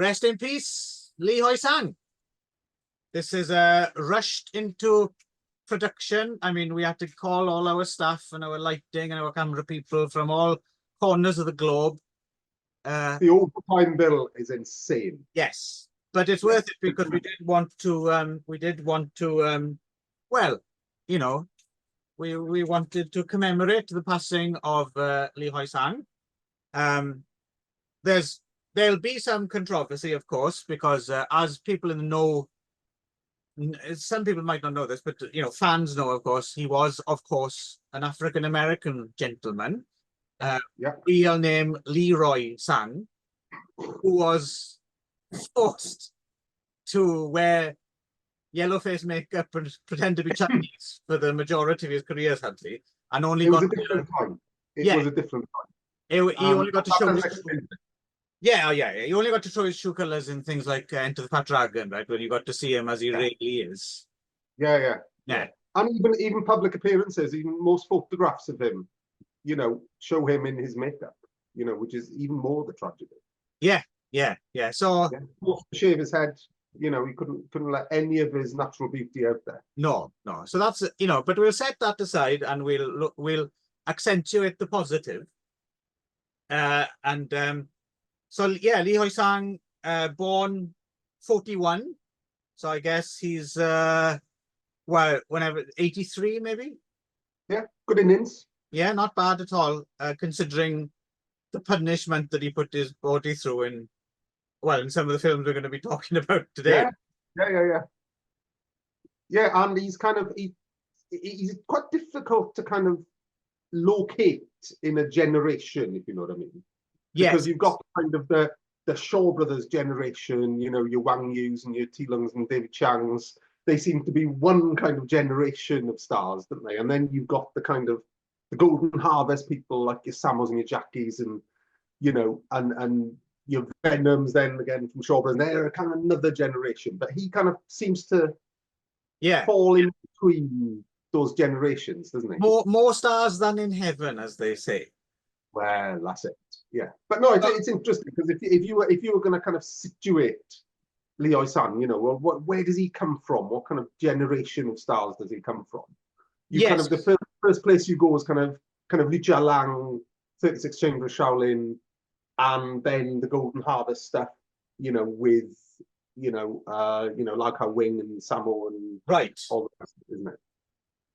Rest in peace, Hoi-Sang. This is rushed into production. I mean, we had to call all our staff and our lighting and our camera people from all corners of the globe. The overtime bill is insane. Yes, but it's worth it because we did want to. Well, you know, we wanted to commemorate the passing of Hoi-Sang. There'll be some controversy, of course, because as people in the know, some people might not know this, but you know, fans know, of course, he was, of course, an African-American gentleman. Real name Leroy Sang, who was forced to wear yellow face makeup and pretend to be Chinese for the majority of his career, sadly, and only it was a different time. It was a different time. He only got to show he only got to show his true colors in things like Enter the Fat Dragon, right, where you got to see him as he really is. Yeah. And even public appearances, even most photographs of him, you know, show him in his makeup, you know, which is even more the tragedy. Yeah. So shave his head, you know, he couldn't let any of his natural beauty out there. No. So that's, you know, but we'll set that aside and we'll accentuate the positive. So yeah, Hoi-Sang, born 41. So I guess he's well, whenever 83 maybe. Yeah, good innings. Yeah, not bad at all, considering the punishment that he put his body through in some of the films we're going to be talking about today. Yeah, and he's kind of he's quite difficult to kind of locate in a generation, if you know what I mean. Yes. Because you've got kind of the Shaw Brothers generation, you know, your Wang Yus and your T Lungs and David Changs. They seem to be one kind of generation of stars, don't they? And then you've got the kind of the Golden Harvest people like your Samos and your Jackies and, you know, and your Venoms then again from Shaw Brothers. They're kind of another generation, but he kind of seems to fall in between those generations, doesn't he? More stars than in heaven, as they say. Well, that's it. Yeah, but no, it's interesting because if you were going to kind of situate Hoi-Sang, you know, well, where does he come from? What kind of generation of stars does he come from? Kind of the first place you go is kind of Li Jialang, 36 Chambers Shaolin, and then the Golden Harvest stuff, you know, with Lau Ka-Wing and Samo and all the rest, isn't it?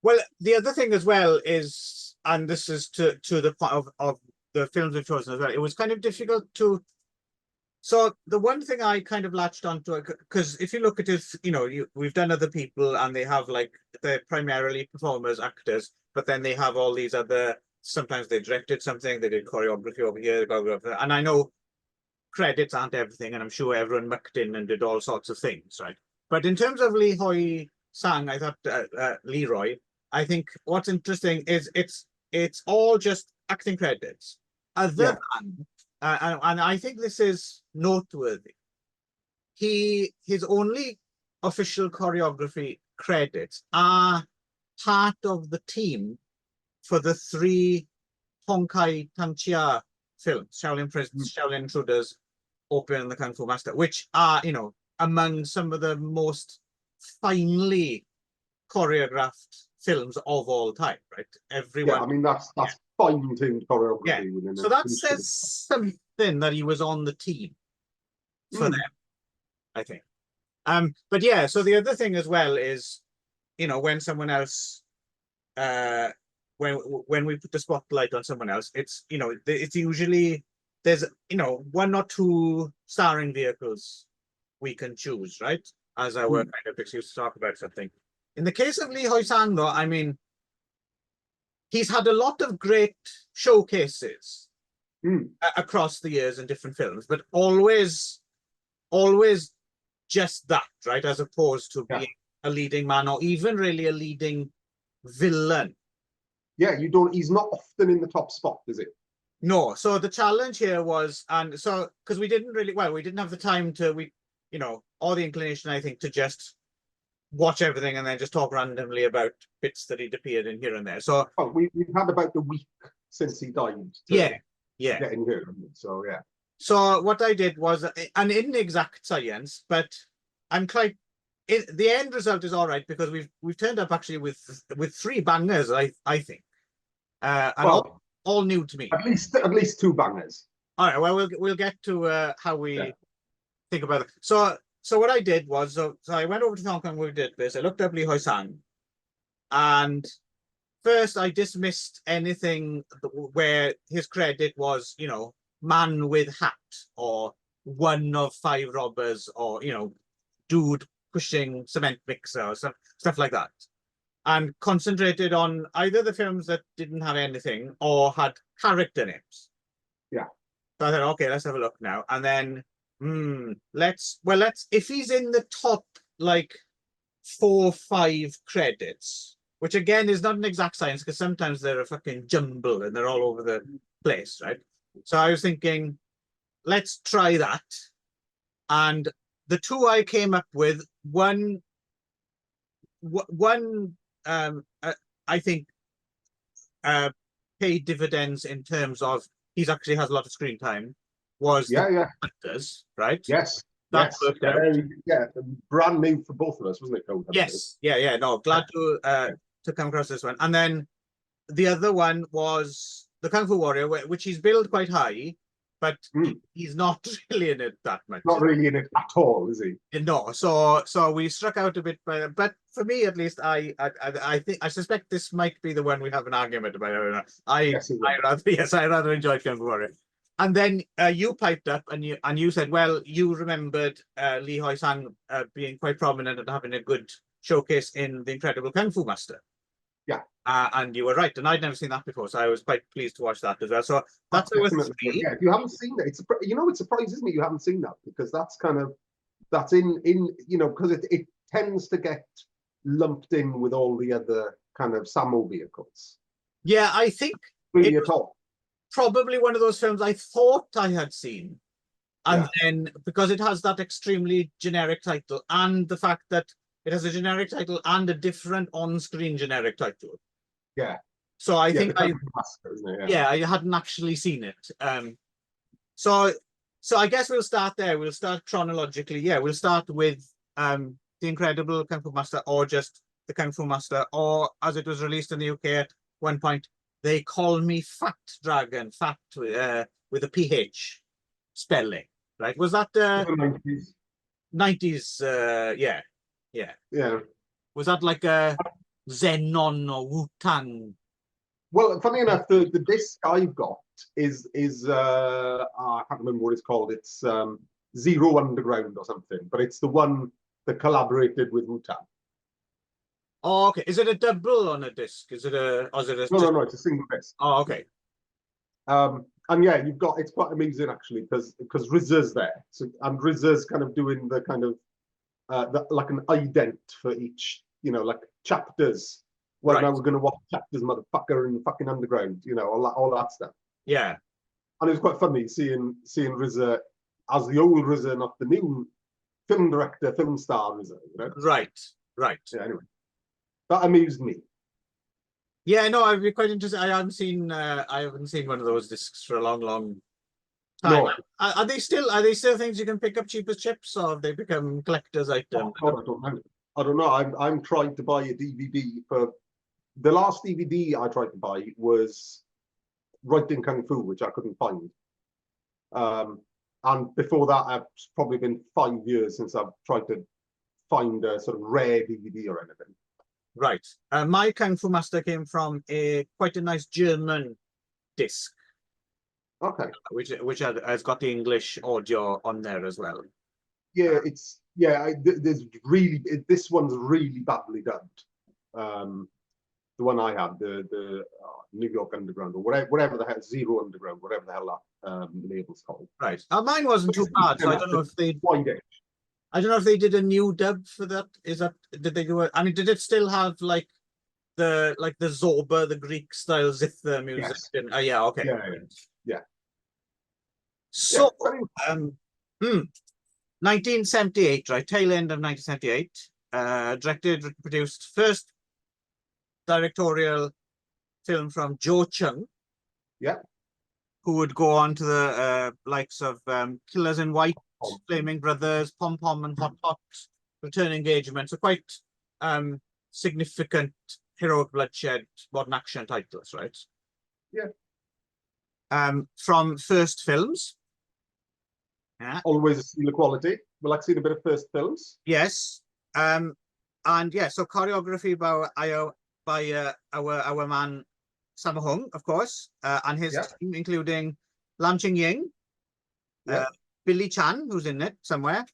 Well, the other thing as well is, and this is to the point of the films we've chosen as well, it was kind of difficult to. So the one thing I kind of latched onto, because if you look at it, you know, we've done other people and they have like, they're primarily performers, actors, but then they have all these other, sometimes they directed something, they did choreography over here, and I know credits aren't everything, and I'm sure everyone mucked in and did all sorts of things, right? But in terms of Hoi-Sang, I thought Leroy, I think what's interesting is it's all just acting credits. Other than, and I think this is noteworthy, his only official choreography credits are part of the team for the 3 Honkai Tanxia films, Shaolin Prisons, Shaolin Intruders, Opium and the Kung Fu Master, which are, you know, among some of the most finely choreographed films of all time, right? Everyone. Yeah, I mean that's fine-tuned choreography. Yeah. So that says something that he was on the team for them, I think. But yeah, so the other thing as well is, you know, when someone else, when we put the spotlight on someone else, it's, you know, it's usually there's, you know, 1 or 2 starring vehicles we can choose, right? As our kind of excuse to talk about something. In the case of Hoi-Sang, though, I mean, he's had a lot of great showcases across the years in different films, but always just that, right? As opposed to being a leading man or even really a leading villain. Yeah, he's not often in the top spot, is it? No. So the challenge here was, and so because we didn't have the time to, you know, or the inclination, I think, to just watch everything and then just talk randomly about bits that he'd appeared in here and there. So we've had about the week since he died. Get in here, so yeah. So what I did was an inexact science, but I'm quite. The end result is all right because we've turned up actually with three bangers. I think, and Well, all new to me. at least two bangers. All right. Well, we'll get to how we Yeah. think about it. So what I did was so I went over to Hong Kong. We did this. I looked up Hoi-Sang, and first I dismissed anything where his credit was, man with hat or one of five robbers or dude pushing cement mixer or stuff like that, and concentrated on either the films that didn't have anything or had character names. Yeah. So I thought, okay, let's have a look now. And then let's if he's in the top like 4 or 5 credits, which again is not an exact science because sometimes they're a fucking jumble and they're all over the place, right? So I was thinking, let's try that. And the two I came up with, one I think paid dividends in terms of he's actually has a lot of screen time, was the actors, right? Yes. That worked out. Yeah, brand new for both of us, wasn't it, Code? Yes. Yeah. No, glad to come across this one. And then the other one was the Kung Fu Warrior, which he's billed quite high, but he's not really in it that much. Not really in it at all, is he? No. So we struck out a bit, but for me at least, I think I suspect this might be the one we have an argument about. I rather enjoyed Kung Fu Warrior. And then you piped up and you said, well, you remembered Lee Hoi-Sang being quite prominent and having a good showcase in The Incredible Kung Fu Master. Yeah. And you were right, and I'd never seen that before, so I was quite pleased to watch that as well. So that's our 3. Yeah, if you haven't seen it, it surprises me you haven't seen that, because that's in because it tends to get lumped in with all the other kind of Samo vehicles. Yeah, I think really at all. Probably one of those films I thought I had seen, and then because it has that extremely generic title, and the fact that it has a generic title and a different on-screen generic title. Yeah. So I think Master, isn't it? I hadn't actually seen it. So I guess we'll start there. We'll start chronologically. Yeah, we'll start with The Incredible Kung Fu Master, or just The Kung Fu Master, or as it was released in the UK at one point, They Call Me Fat Dragon, fat with a PH spelling, right? Was that 90s? 90s? Yeah. Was that like a Zenon or Wu-Tang? Well, funny enough, the disc I've got is I can't remember what it's called. It's Zero Underground or something, but it's the one that collaborated with Wu-Tang. Oh, okay. Is it a double on a disc? Or is it No, it's a single disc. Oh, okay. And yeah, it's quite amusing actually, because RZA's there, and RZA's kind of doing the kind of like an ident for each, like chapters. Well, now we're going to watch chapters, motherfucker, in the fucking underground, all that stuff. Yeah. And it was quite funny seeing RZA as the old RZA, not the new film director, film star RZA. Right. Yeah, anyway, that amused me. Yeah, no, I'd be quite interested. I haven't seen one of those discs for a long time. No. Are they still things you can pick up cheap as chips, or have they become collector's items? I don't know. I'm trying to buy a DVD for the last DVD I tried to buy was Writing Kung Fu, which I couldn't find. And before that, it's probably been 5 years since I've tried to find a sort of rare DVD or anything. Right. My Kung Fu Master came from quite a nice German disc. Okay. Which has got the English audio on there as well. Yeah, this one's really badly dubbed. The one I had, the New York Underground, or whatever the hell, Zero Underground, whatever the hell that label's called. Right. Mine wasn't too bad, so I don't know if they. I don't know if they did a new dub for that. Did they do it? I mean, did it still have like the Zorba, the Greek style zither music? Yes. Yeah. Okay. Yeah. So, 1978, right? Tail end of 1978. Directed, produced, first directorial film from Joe Chung. Yeah. who would go on to the likes of Killers in White, Pom. Flaming Brothers, Pom Pom and Hot Hot, Return Engagement. So quite significant heroic bloodshed modern action titles, right? Yeah. From first films. Yeah. Always a seal of quality. We like seeing a bit of first films. Yes. And yeah, so choreography by our man Sammo Hung, of course, and his team, including Lam Ching Ying, Billy Chan, who's in it somewhere,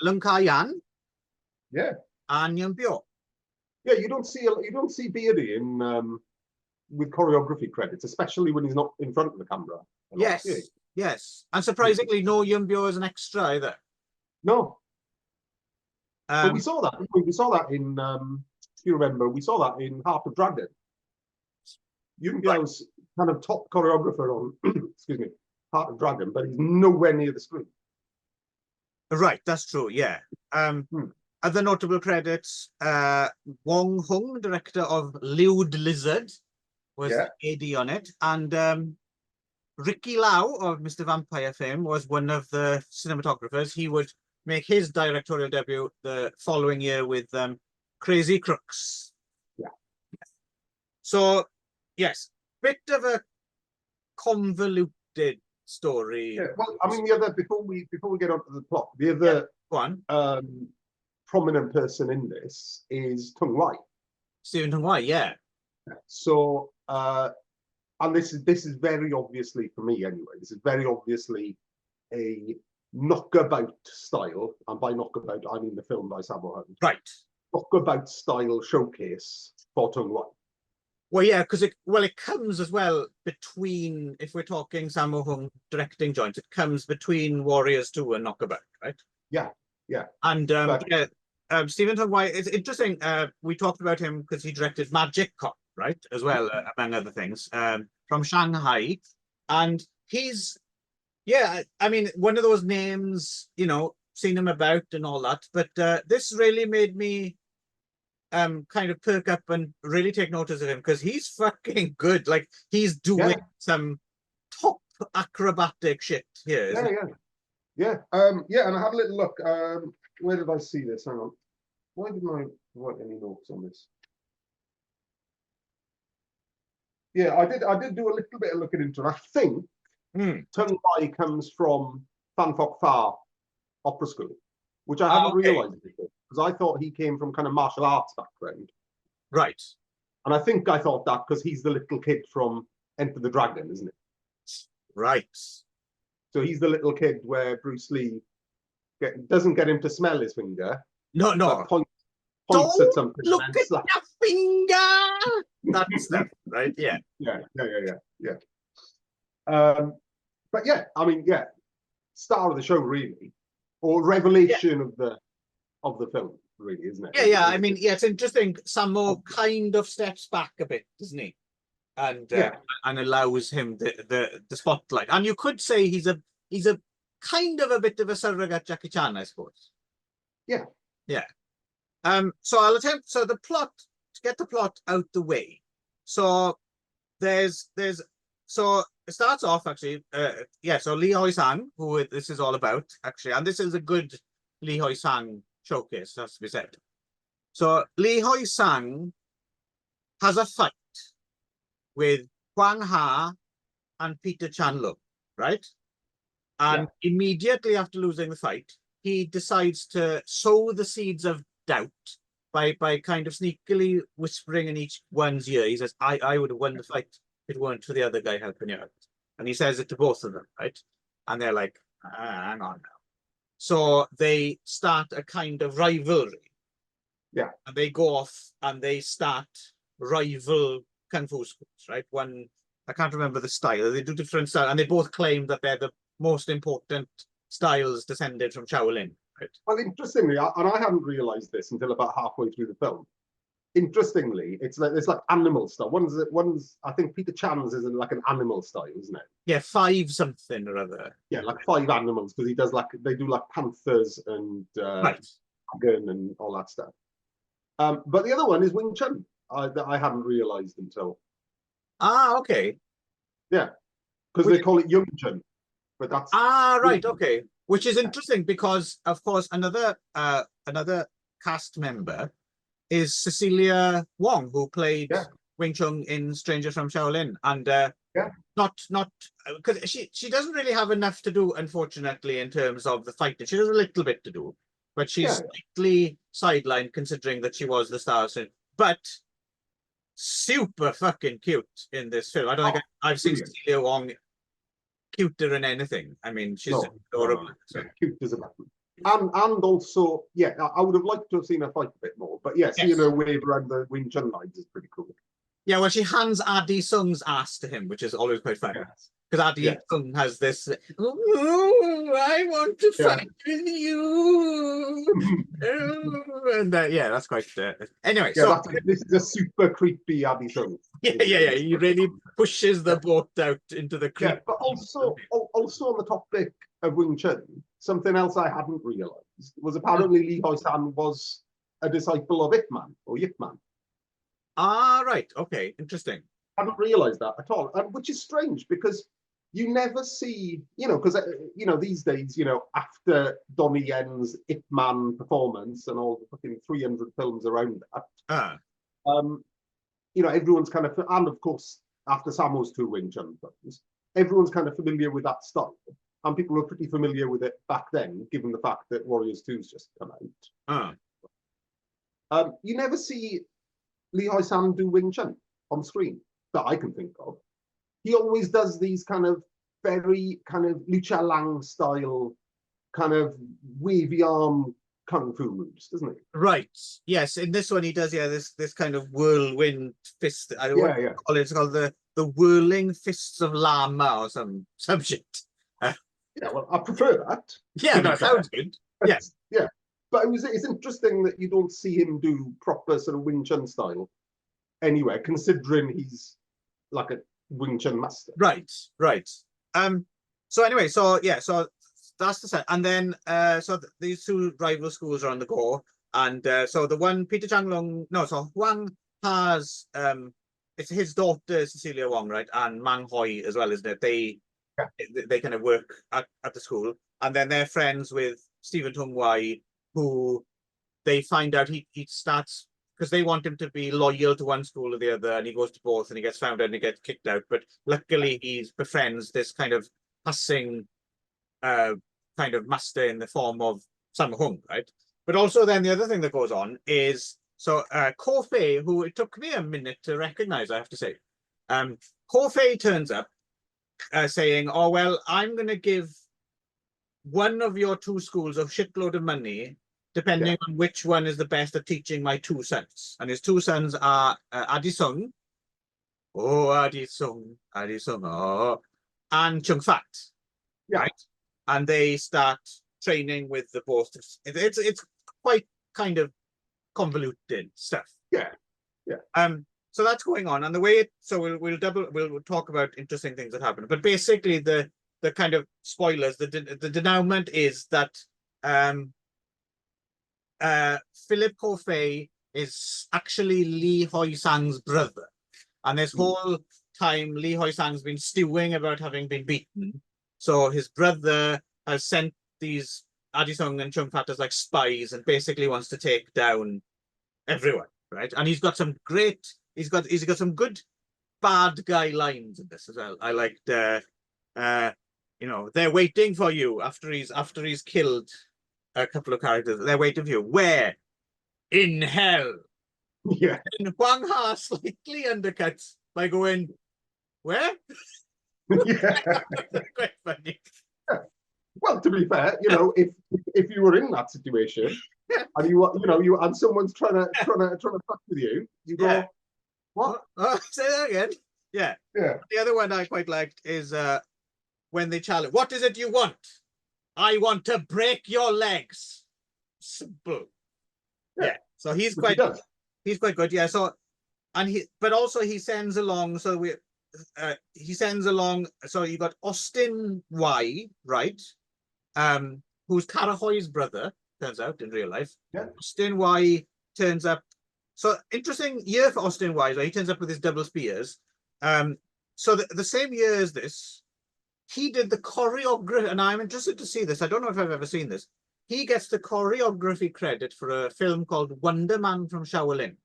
Lung Ka Yan, and Yun Bio. Yeah, you don't see Beardy in with choreography credits, especially when he's not in front of the camera. Yes, yes, and surprisingly, no Yun Bio as an extra either. No, but we saw that. We saw that in. If you remember, we saw that in Heart of Dragon. Yun Bio's kind of top choreographer on, excuse me, Heart of Dragon, but he's nowhere near the screen. Right, that's true. Yeah. Other notable credits: Wong Hung, director of Lewd Lizard, was AD on it, and Ricky Lau of Mr. Vampire fame was one of the cinematographers. He would make his directorial debut the following year with Crazy Crooks. Yeah. So, yes, bit of a convoluted story. Yeah. Well, I mean, the other before we get onto the plot, the other prominent person in this is Tung Wai. Stephen Tung Wai, yeah. So, and this is very obviously, for me anyway, this is very obviously a knockabout style, and by knockabout I mean the film by Sammo Hung. Right. Knockabout style showcase for Tung Wai. Well, yeah, because it comes as well between, if we're talking Sammo Hung directing joints, it comes between Warriors 2 and Knockabout, right? Yeah, yeah. And Stephen Tung Wai, it's interesting. We talked about him because he directed Magic Cop, right, as well, among other things, from Shanghai, and he's, I mean, one of those names, you know, seen him about and all that, but this really made me kind of perk up and really take notice of him because he's fucking good. Like, he's doing some top acrobatic shit here. Yeah, and I had a little look. Where did I see this? Hang on. Why didn't I write any notes on this? Yeah, I did do a little bit of looking into it. I think Tung Wai comes from Fan Foc Fa Opera School, which I hadn't realised before, because I thought he came from kind of martial arts background. Right. And I think I thought that because he's the little kid from Enter the Dragon, isn't it? Right. So he's the little kid where Bruce Lee doesn't get him to smell his finger. No. Points at something. Look at your finger. That's that, right? Yeah. Yeah. But yeah, I mean, star of the show, really, or revelation of the film, really, isn't it? Yeah. I mean, it's interesting. Sammo kind of steps back a bit, doesn't he? And allows him the spotlight. And you could say he's a kind of a bit of a surrogate Jackie Chan, I suppose. Yeah. So I'll attempt. So the plot, to get the plot out the way. So so it starts off actually. So Lee Hoi-Sang, who this is all about actually, and this is a good Lee Hoi-Sang showcase, has to be said. So Lee Hoi-Sang has a fight with Huang Ha and Peter Chan-Lung, right? And immediately after losing the fight, he decides to sow the seeds of doubt by kind of sneakily whispering in each one's ear. He says, I would have won the fight if it weren't for the other guy helping you out. And he says it to both of them, right? And they're like, hang on now. So they start a kind of rivalry. Yeah. And they go off and they start rival Kung Fu schools, right? One, I can't remember the style. They do different styles, and they both claim that they're the most important styles descended from Shaolin. Right? Well, interestingly, and I hadn't realised this until about halfway through the film. Interestingly, it's like animal style. One's I think Peter Chan's is like an animal style, isn't it? Yeah, 5 something or other. Yeah, like 5 animals, because they do like panthers and dragon and all that stuff. But the other one is Wing Chun. I hadn't realised until. Okay. Yeah. because they call it Youngjun, but that's right, okay. Which is interesting because, of course, another cast member is Cecilia Wong, who played Wing Chun in Stranger from Shaolin, and not because she doesn't really have enough to do, unfortunately, in terms of the fighting. She has a little bit to do, but she's slightly sidelined considering that she was the star. But super fucking cute in this film. I don't think I've seen Cecilia Wong cuter than anything. I mean, she's adorable. So. Cute as a button. And also, I would have liked to have seen her fight a bit more. But seeing her wave around the Wing Chun lines is pretty cool. Yeah, well, she hands Adi Sung's ass to him, which is always quite fun. Because Adi Sung has this, oh, I want to fight with you. And that's quite, anyway. So this is a super creepy Adi Sung. Yeah. He really pushes the boat out into the creek. Yeah, but also on the topic of Wing Chun, something else I hadn't realized was apparently Li Hoi-Sang was a disciple of Ip Man or Yip Man. Ah, right. Okay, interesting. I hadn't realized that at all, which is strange because you never see, because these days, after Donnie Yen's Ip Man performance and all the fucking 300 films around that, everyone's kind of, and of course after Sammo's 2 Wing Chun films, everyone's kind of familiar with that style, and people were pretty familiar with it back then, given the fact that Warriors 2's just come out. You never see Li Hoi-Sang do Wing Chun on screen that I can think of. He always does these kind of very kind of Lucha Lang style, kind of wavy arm kung fu moves, doesn't he? Right. Yes. In this one, he does. Yeah. This kind of whirlwind fist. I don't know what to call it. It's called the whirling fists of Lama or some shit. Well, I prefer that. Yeah, that sounds good. Yes. Yeah. But it's interesting that you don't see him do proper sort of Wing Chun style anywhere, considering he's like a Wing Chun master. Right. So anyway, so that's the set, and then these 2 rival schools are on the go, and so the one Peter so Huang has it's his daughter Cecilia Wong, right, and Mang Hoi as well, isn't it? They kind of work at the school, and then they're friends with Stephen Tung Wai, who they find out he starts because they want him to be loyal to one school or the other, and he goes to both, and he gets found out and he gets kicked out. But luckily, he befriends this kind of passing kind of master in the form of Sammo Hung, right? But also then the other thing that goes on is Ko Fei, who it took me a minute to recognize, I have to say. Ko Fei turns up saying, oh, well, I'm going to give one of your 2 schools a shitload of money, depending on which one is the best at teaching my 2 sons. And his 2 sons are Adi Sung, Adi Sung, and Chung Fat, right? And they start training with the both. It's quite kind of convoluted stuff. Yeah. So that's going on, and the way we'll talk about interesting things that happen. But basically, the kind of spoilers, the denouement is that Philip Ko Fei is actually Li Hoi-Sang's brother, and this whole time Li Hoi-Sang's been stewing about having been beaten. So his brother has sent these Adi Sung and Chung Fat as like spies, and basically wants to take down everyone, right? And he's got some some good bad guy lines in this as well. I liked they're waiting for you after he's killed a couple of characters. They're waiting for you. Where? In hell. Yeah. And Huang Ha slightly undercuts by going, where? Yeah. Quite funny. Well, to be fair, if you were in that situation and you and someone's trying to fuck with you, you go, what? Say that again. Yeah. The other one I quite liked is when they challenge, what is it you want? I want to break your legs. Simple. Yeah. So he's quite good. Yeah. So but also he sends along. So So you got Austin Y, right? Who's Karahoi's brother, turns out in real life. Yeah. Austin Y turns up. So interesting year for Austin Y. So he turns up with his double spears. So the same year as this, he did the choreography, and I'm interested to see this. I don't know if I've ever seen this. He gets the choreography credit for a film called Wonder Man from Shaolin,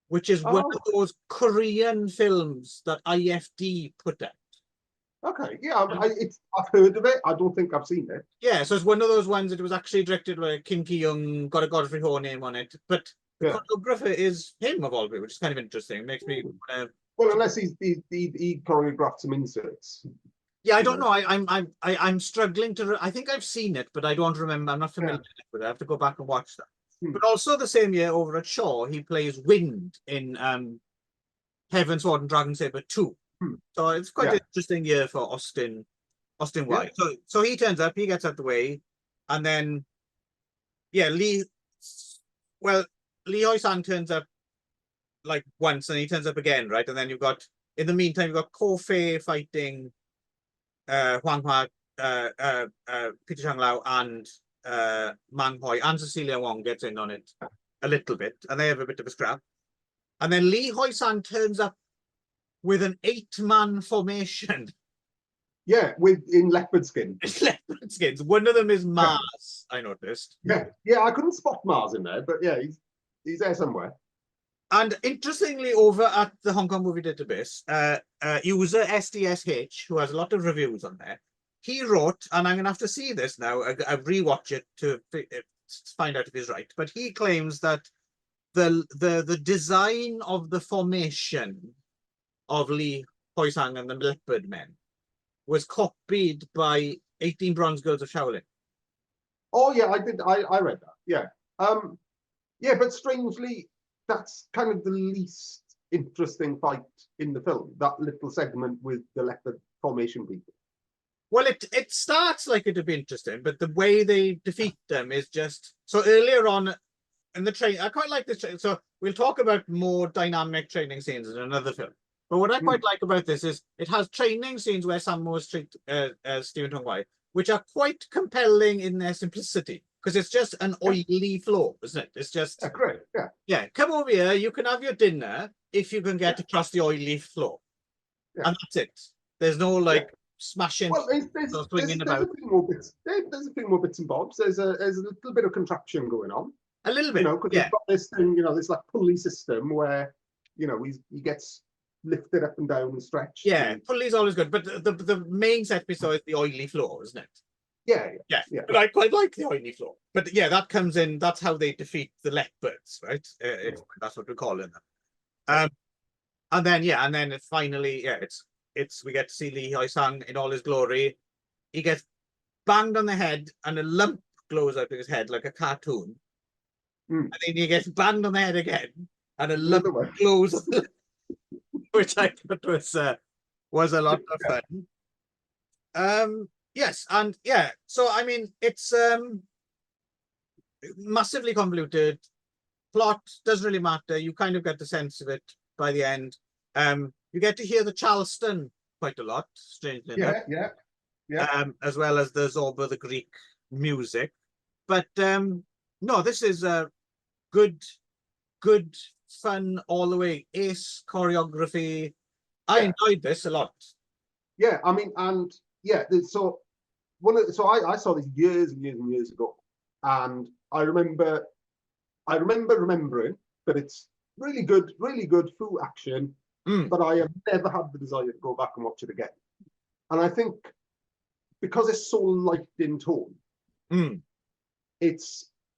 which is one Oh, of those Korean films that IFD put out. okay. Yeah, I've heard of it. I don't think I've seen it. Yeah, so it's one of those ones that was actually directed by Kim Ki-young, got a Godfrey Ho name on it, but the Yeah. choreographer is him of all people, which is kind of interesting. It makes me Well, unless he choreographed some inserts. yeah, I You don't know. know. I'm struggling to. I think I've seen it, but I don't remember. I'm not familiar with it. I have to go back and watch that. Hmm. But also the same year over at Shaw, he plays Wind in Heaven, Sword and Dragon Saber 2. Hmm. So it's quite Yeah. an interesting year for Austin Yeah. White. So he turns up, he gets out the way, and then yeah, well, Lee Hoi-Sang turns up like once, and he turns up again, right? And then you've got in the meantime you've got Ko Fei fighting Huang Hua, Peter Chang Lao, and Mang Hoi, and Cecilia Wong gets in on it a little bit, and they have a bit of a scrap. And then Lee Hoi-Sang turns up with an 8-man formation. Yeah, in leopard skin. Leopard skins. One of them is Mars, I noticed. Yeah, yeah. I couldn't spot Mars in there, but yeah, he's there somewhere. And interestingly, over at the Hong Kong Movie Database, user SDSH, who has a lot of reviews on there, he wrote, and I'm going to have to see this now, I rewatch it to find out if he's right, but he claims that the design of the formation of Lee Hoi-Sang and the Leopard Men was copied by 18 Bronze Girls of Shaolin. Oh yeah, I did. I read that. Yeah. Yeah, but strangely, that's kind of the least interesting fight in the film. That little segment with the leopard formation people. Well, it starts like it'd be interesting, but the way they defeat them is just so earlier on in the train. I quite like this. So we'll talk about more dynamic training scenes in another film. But what I quite like about this is it has training scenes where Sammo's treat Stephen Tong-wai, which are quite compelling in their simplicity, because it's just an oily floor, isn't it? It's just great. Yeah. Yeah, come over here. You can have your dinner if you can get across the oily floor, and that's it. There's no like smashing. Well, there's a few more bits. There's a few more bits and bobs. There's a little bit of contraption going on. A little bit, because he's got this thing, this like pulley system where, he gets lifted up and down and stretched. Yeah, pulley's always good, but the main set piece is the oily floor, isn't it? Yeah. But I quite like the oily floor. But yeah, that comes in. That's how they defeat the leopards, right? If that's what we're calling them. And then it finally, it's we get to see Lee Hoi-Sang in all his glory. He gets banged on the head, and a lump glows out of his head like a cartoon. And then he gets banged on the head again, and a lump glows, which I thought was a lot of fun. Yes, and yeah, so I mean, it's massively convoluted. Plot doesn't really matter. You kind of get the sense of it by the end. You get to hear the Charleston quite a lot, strangely enough. Yeah. As well as the Zorba, the Greek music. But no, this is a good fun all the way. Ace choreography. I enjoyed this a lot. Yeah, I mean, and yeah, so I saw this years and years and years ago, and I remember remembering that it's really good full action, but I have never had the desire to go back and watch it again. And I think because it's so light in tone,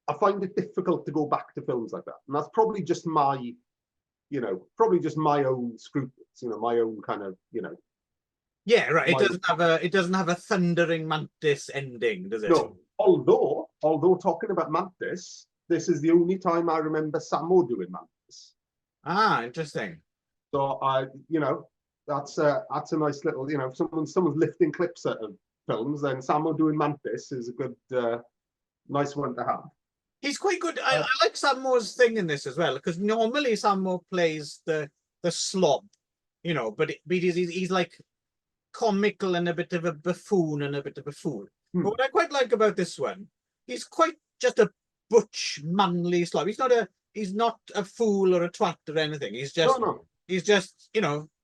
I find it difficult to go back to films like that. And that's probably just my own scruples, my own kind of, Yeah, right. It doesn't have a thundering mantis ending, does it? No. Although talking about mantis, this is the only time I remember Sammo doing mantis. Ah, interesting. So that's a nice little, if someone's lifting clips out of films, then Sammo doing mantis is a good nice one to have. He's quite good. I like Sammo's thing in this as well, because normally Sammo plays the slob, but he's like comical and a bit of a buffoon and a bit of a fool. But what I quite like about this one, he's quite just a butch, manly slob. He's not a fool or a twat or anything. He's just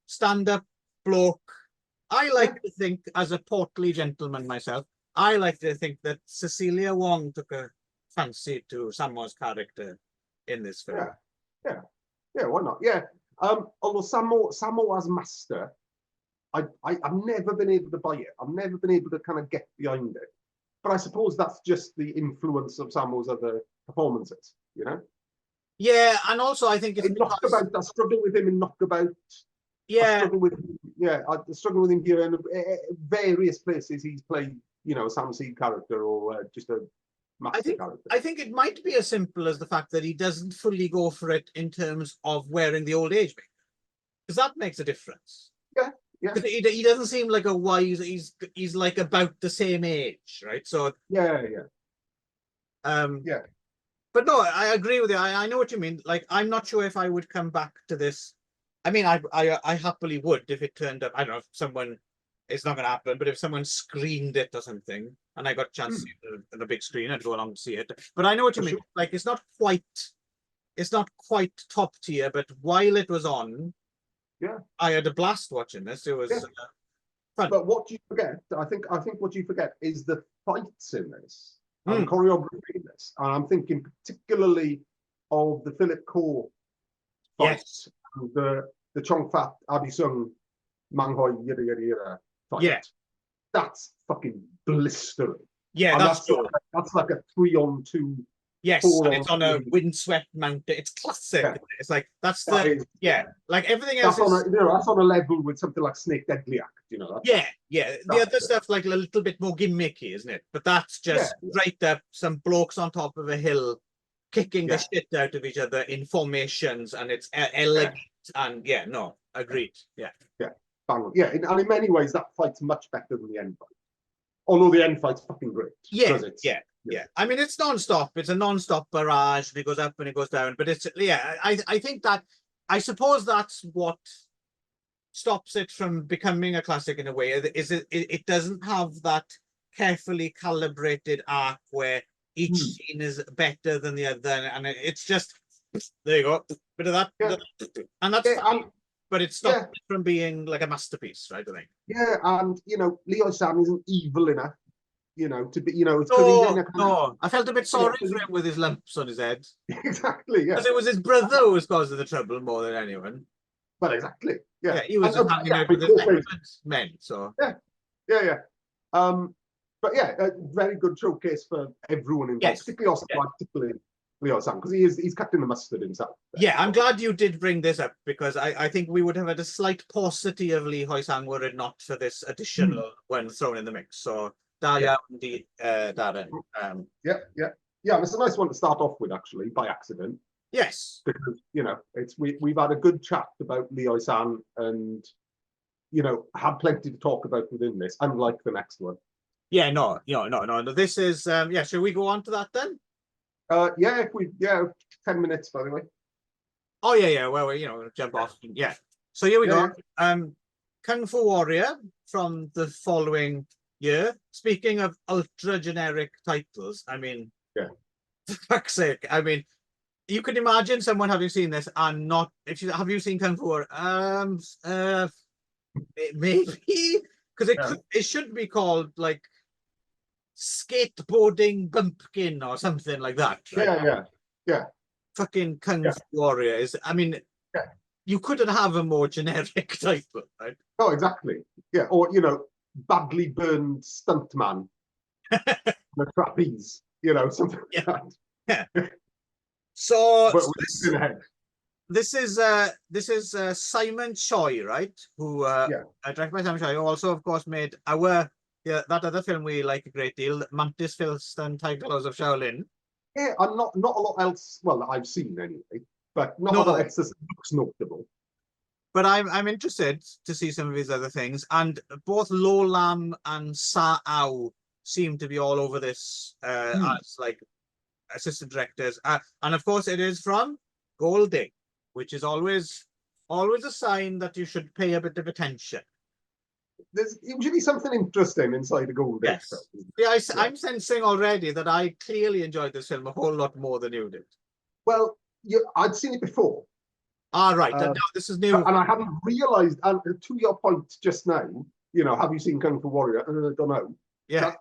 stand-up bloke, I like to think, as a portly gentleman myself, I like to think that Cecilia Wong took a fancy to Sammo's character in this film. Yeah, why not? Yeah. Although Samo as master, I've never been able to buy it. I've never been able to kind of get behind it. But I suppose that's just the influence of Samo's other performances, you know? Yeah, and also I think it's In Knockabout, I struggle with him in Knockabout. yeah, I struggle with him here in various places he's played, you know, Sam Seed character or just a master character. I think it might be as simple as the fact that he doesn't fully go for it in terms of wearing the old age makeup, because that makes a difference. Yeah. He doesn't seem like a wise. He's like about the same age, right? So yeah. But no, I agree with you. I know what you mean. Like, I'm not sure if I would come back to this. I mean, I happily would if it turned up. I don't know if someone. It's not going to happen, but if someone screened it or something, and I got a chance to see it on a big screen, I'd go along to see it. But I know what you mean. Sure. Like, it's not quite top tier, but while it was on, yeah, I had a blast watching this. It was fun. But what you forget, I think what you forget is the fights in this and choreography in this. And I'm thinking particularly of the Philip Ko fights, and the Chong Fat Abi Sung Mang Hoi yada fight. Yeah. That's fucking blistering. Yeah, and that's like a 3-on-2. Yes, and it's on a windswept mountain. It's classic. Yeah. It's like like everything else. That's on a level with something like Snake Deadly Act, you know. The other stuff like a little bit more gimmicky, isn't it? But that's just right there. Some blokes on top of a hill, kicking the shit out of each other in formations, and it's elegant. And agreed. And in many ways, that fight's much better than the end fight. Although the end fight's fucking great. Yeah. I mean, it's non-stop. It's a non-stop barrage, and it goes up and it goes down. But it's I think that I suppose that's what stops it from becoming a classic in a way. Is it doesn't have that carefully calibrated arc where each scene is better than the other, and it's just there you go, bit of that, and that's fine. But it stopped it from being like a masterpiece, right? I think. Yeah, and you know, Hoi-Sang isn't evil enough, you know, to be, you know, it's I felt a bit sorry for him with his lumps on his head. Exactly, yeah. Because it was his brother who was causing the trouble more than anyone. But exactly, yeah. He was just hanging out with his men, so. Yeah. But yeah, a very good showcase for everyone involved, particularly Hoi-Sang, because he's cutting the mustard himself. Yeah, I'm glad you did bring this up, because I think we would have had a slight paucity of Lee Hoi-Sang were it not for this additional one thrown in the mix. So, indeed, Darren. Yeah, and it's a nice one to start off with, actually, by accident. Yes. Because, you know, we've had a good chat about Lee Hoi-Sang and, you know, had plenty to talk about within this, unlike the next one. Yeah, no. This is, should we go on to that then? 10 minutes, by the way. Oh, yeah. Well, we jump off. Yeah. So here we go. Kung Fu Warrior from the following year. Speaking of ultra generic titles, I mean, for fuck's sake, I mean, you could imagine someone having seen this and not. Have you seen Kung Fu Warrior? Maybe because it should be called like Skateboarding Bumpkin or something like that. Right? Yeah. Fucking Kung Fu Warrior is. I mean, you couldn't have a more generic title, right? Oh, exactly. Yeah, or you know, badly burned stuntman, the trapeze. You know, something like that. Yeah. So this is Simon Choi, right? Who directed by Simon Choi, who also, of course, made that other film we like a great deal, Mantis Filth and Tigers of Shaolin. Yeah, and not a lot else. Well, that I've seen anyway, but not a lot else that looks notable. But I'm interested to see some of his other things, and both Lo Lam and Sa Au seem to be all over this as like assistant directors, and of course it is from Golding, which is always a sign that you should pay a bit of attention. There's usually something interesting inside a Golding. Yes. I'm sensing already that I clearly enjoyed this film a whole lot more than you did. Well, I'd seen it before. Right. This is new. And I hadn't realised, and to your point just now, you know, have you seen Kung Fu Warrior? I don't know. Yeah.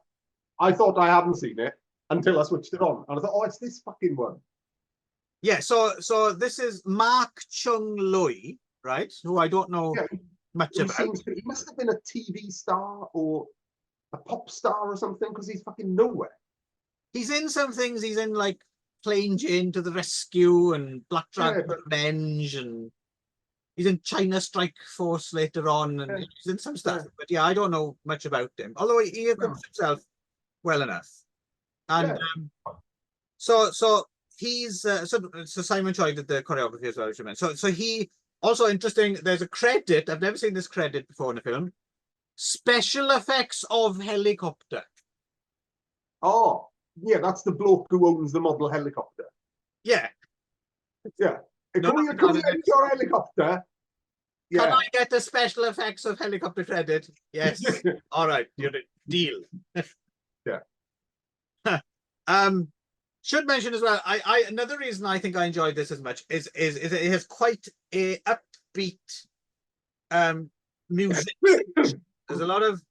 I thought I hadn't seen it until I switched it on, and I thought, oh, it's this fucking one. Yeah, so this is Mark Chung Lui, right? Who I don't know much He about. he must have been a TV star or a pop star or something, because he's fucking nowhere. He's in some things. He's in like Plain Jane to the Rescue and Black Dragon Revenge, and he's in China Strike Force later on, and he's in some stuff. But yeah, I don't know much about him. Although he equips himself well enough. And so he's so Simon Choi did the choreography as well, as you mentioned. So he also interesting. There's a credit. I've never seen this credit before in a film. Special effects of helicopter. Oh, yeah, that's the bloke who owns the model helicopter. Yeah. Yeah. No, Can we edit your helicopter? Yeah. Can I get the special effects of helicopter credit? Yes. All right, you're a deal. Yeah. Should mention as well, I another reason I think I enjoyed this as much is it has quite a upbeat music. There's a lot of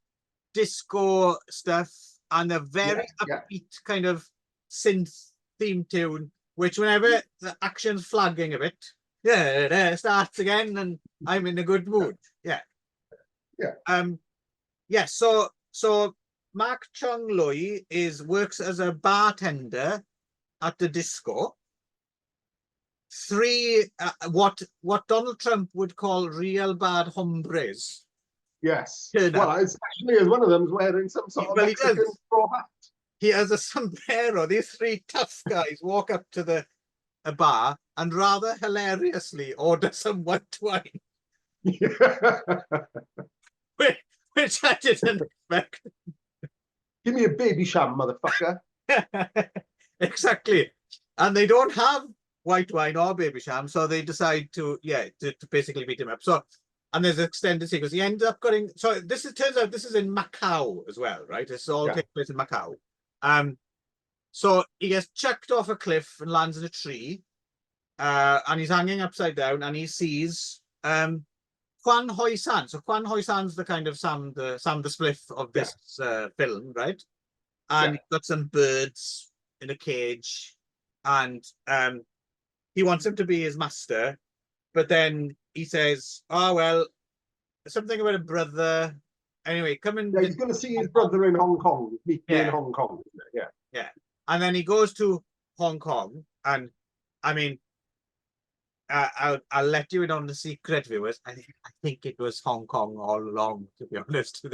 disco stuff and a very upbeat kind of synth theme tune, which whenever the action's flagging a bit, it starts again and I'm in a good mood. Yeah. So Mark Chung Lui works as a bartender at the disco. What Donald Trump would call real bad hombres. Yes. Well, especially as one of them's wearing some sort of Mexican straw hat. He has a sombrero. These three tough guys walk up to a bar and rather hilariously order some white wine. Which I didn't expect. Give me a baby sham, motherfucker. Exactly. And they don't have white wine or baby sham, so they decide to basically beat him up. So, and there's an extended sequence. He ends up getting, so turns out this is in Macau as well, right? This all takes place in Macau. So he gets chucked off a cliff and lands in a tree, and he's hanging upside down, and he sees Kwan Hoi-Sang. So Kwan Hoi-Sang's the kind of Sam the Spliff of this film, right? And he's got some birds in a cage, and he wants him to be his master, but then he says, "Oh well, something about a brother." Anyway, come and he's going to see his brother in Hong Kong. Meet me in Hong Kong, isn't it? Yeah. And then he goes to Hong Kong, and I mean, I'll let you in on the secret, viewers. I think it was Hong Kong all along, to be honest.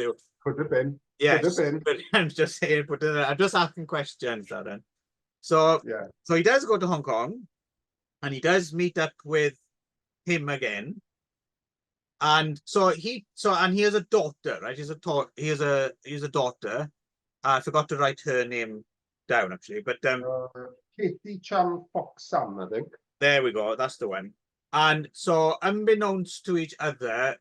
Could have been. Yes, could have been. but I'm just saying. But I'm just asking questions, Darren. So he does go to Hong Kong, and he does meet up with him again. And so he has a daughter, right? He has a daughter. I forgot to write her name down actually, but Katie Chan Fox Sam, I think. There we go. That's the one. And so, unbeknownst to each other,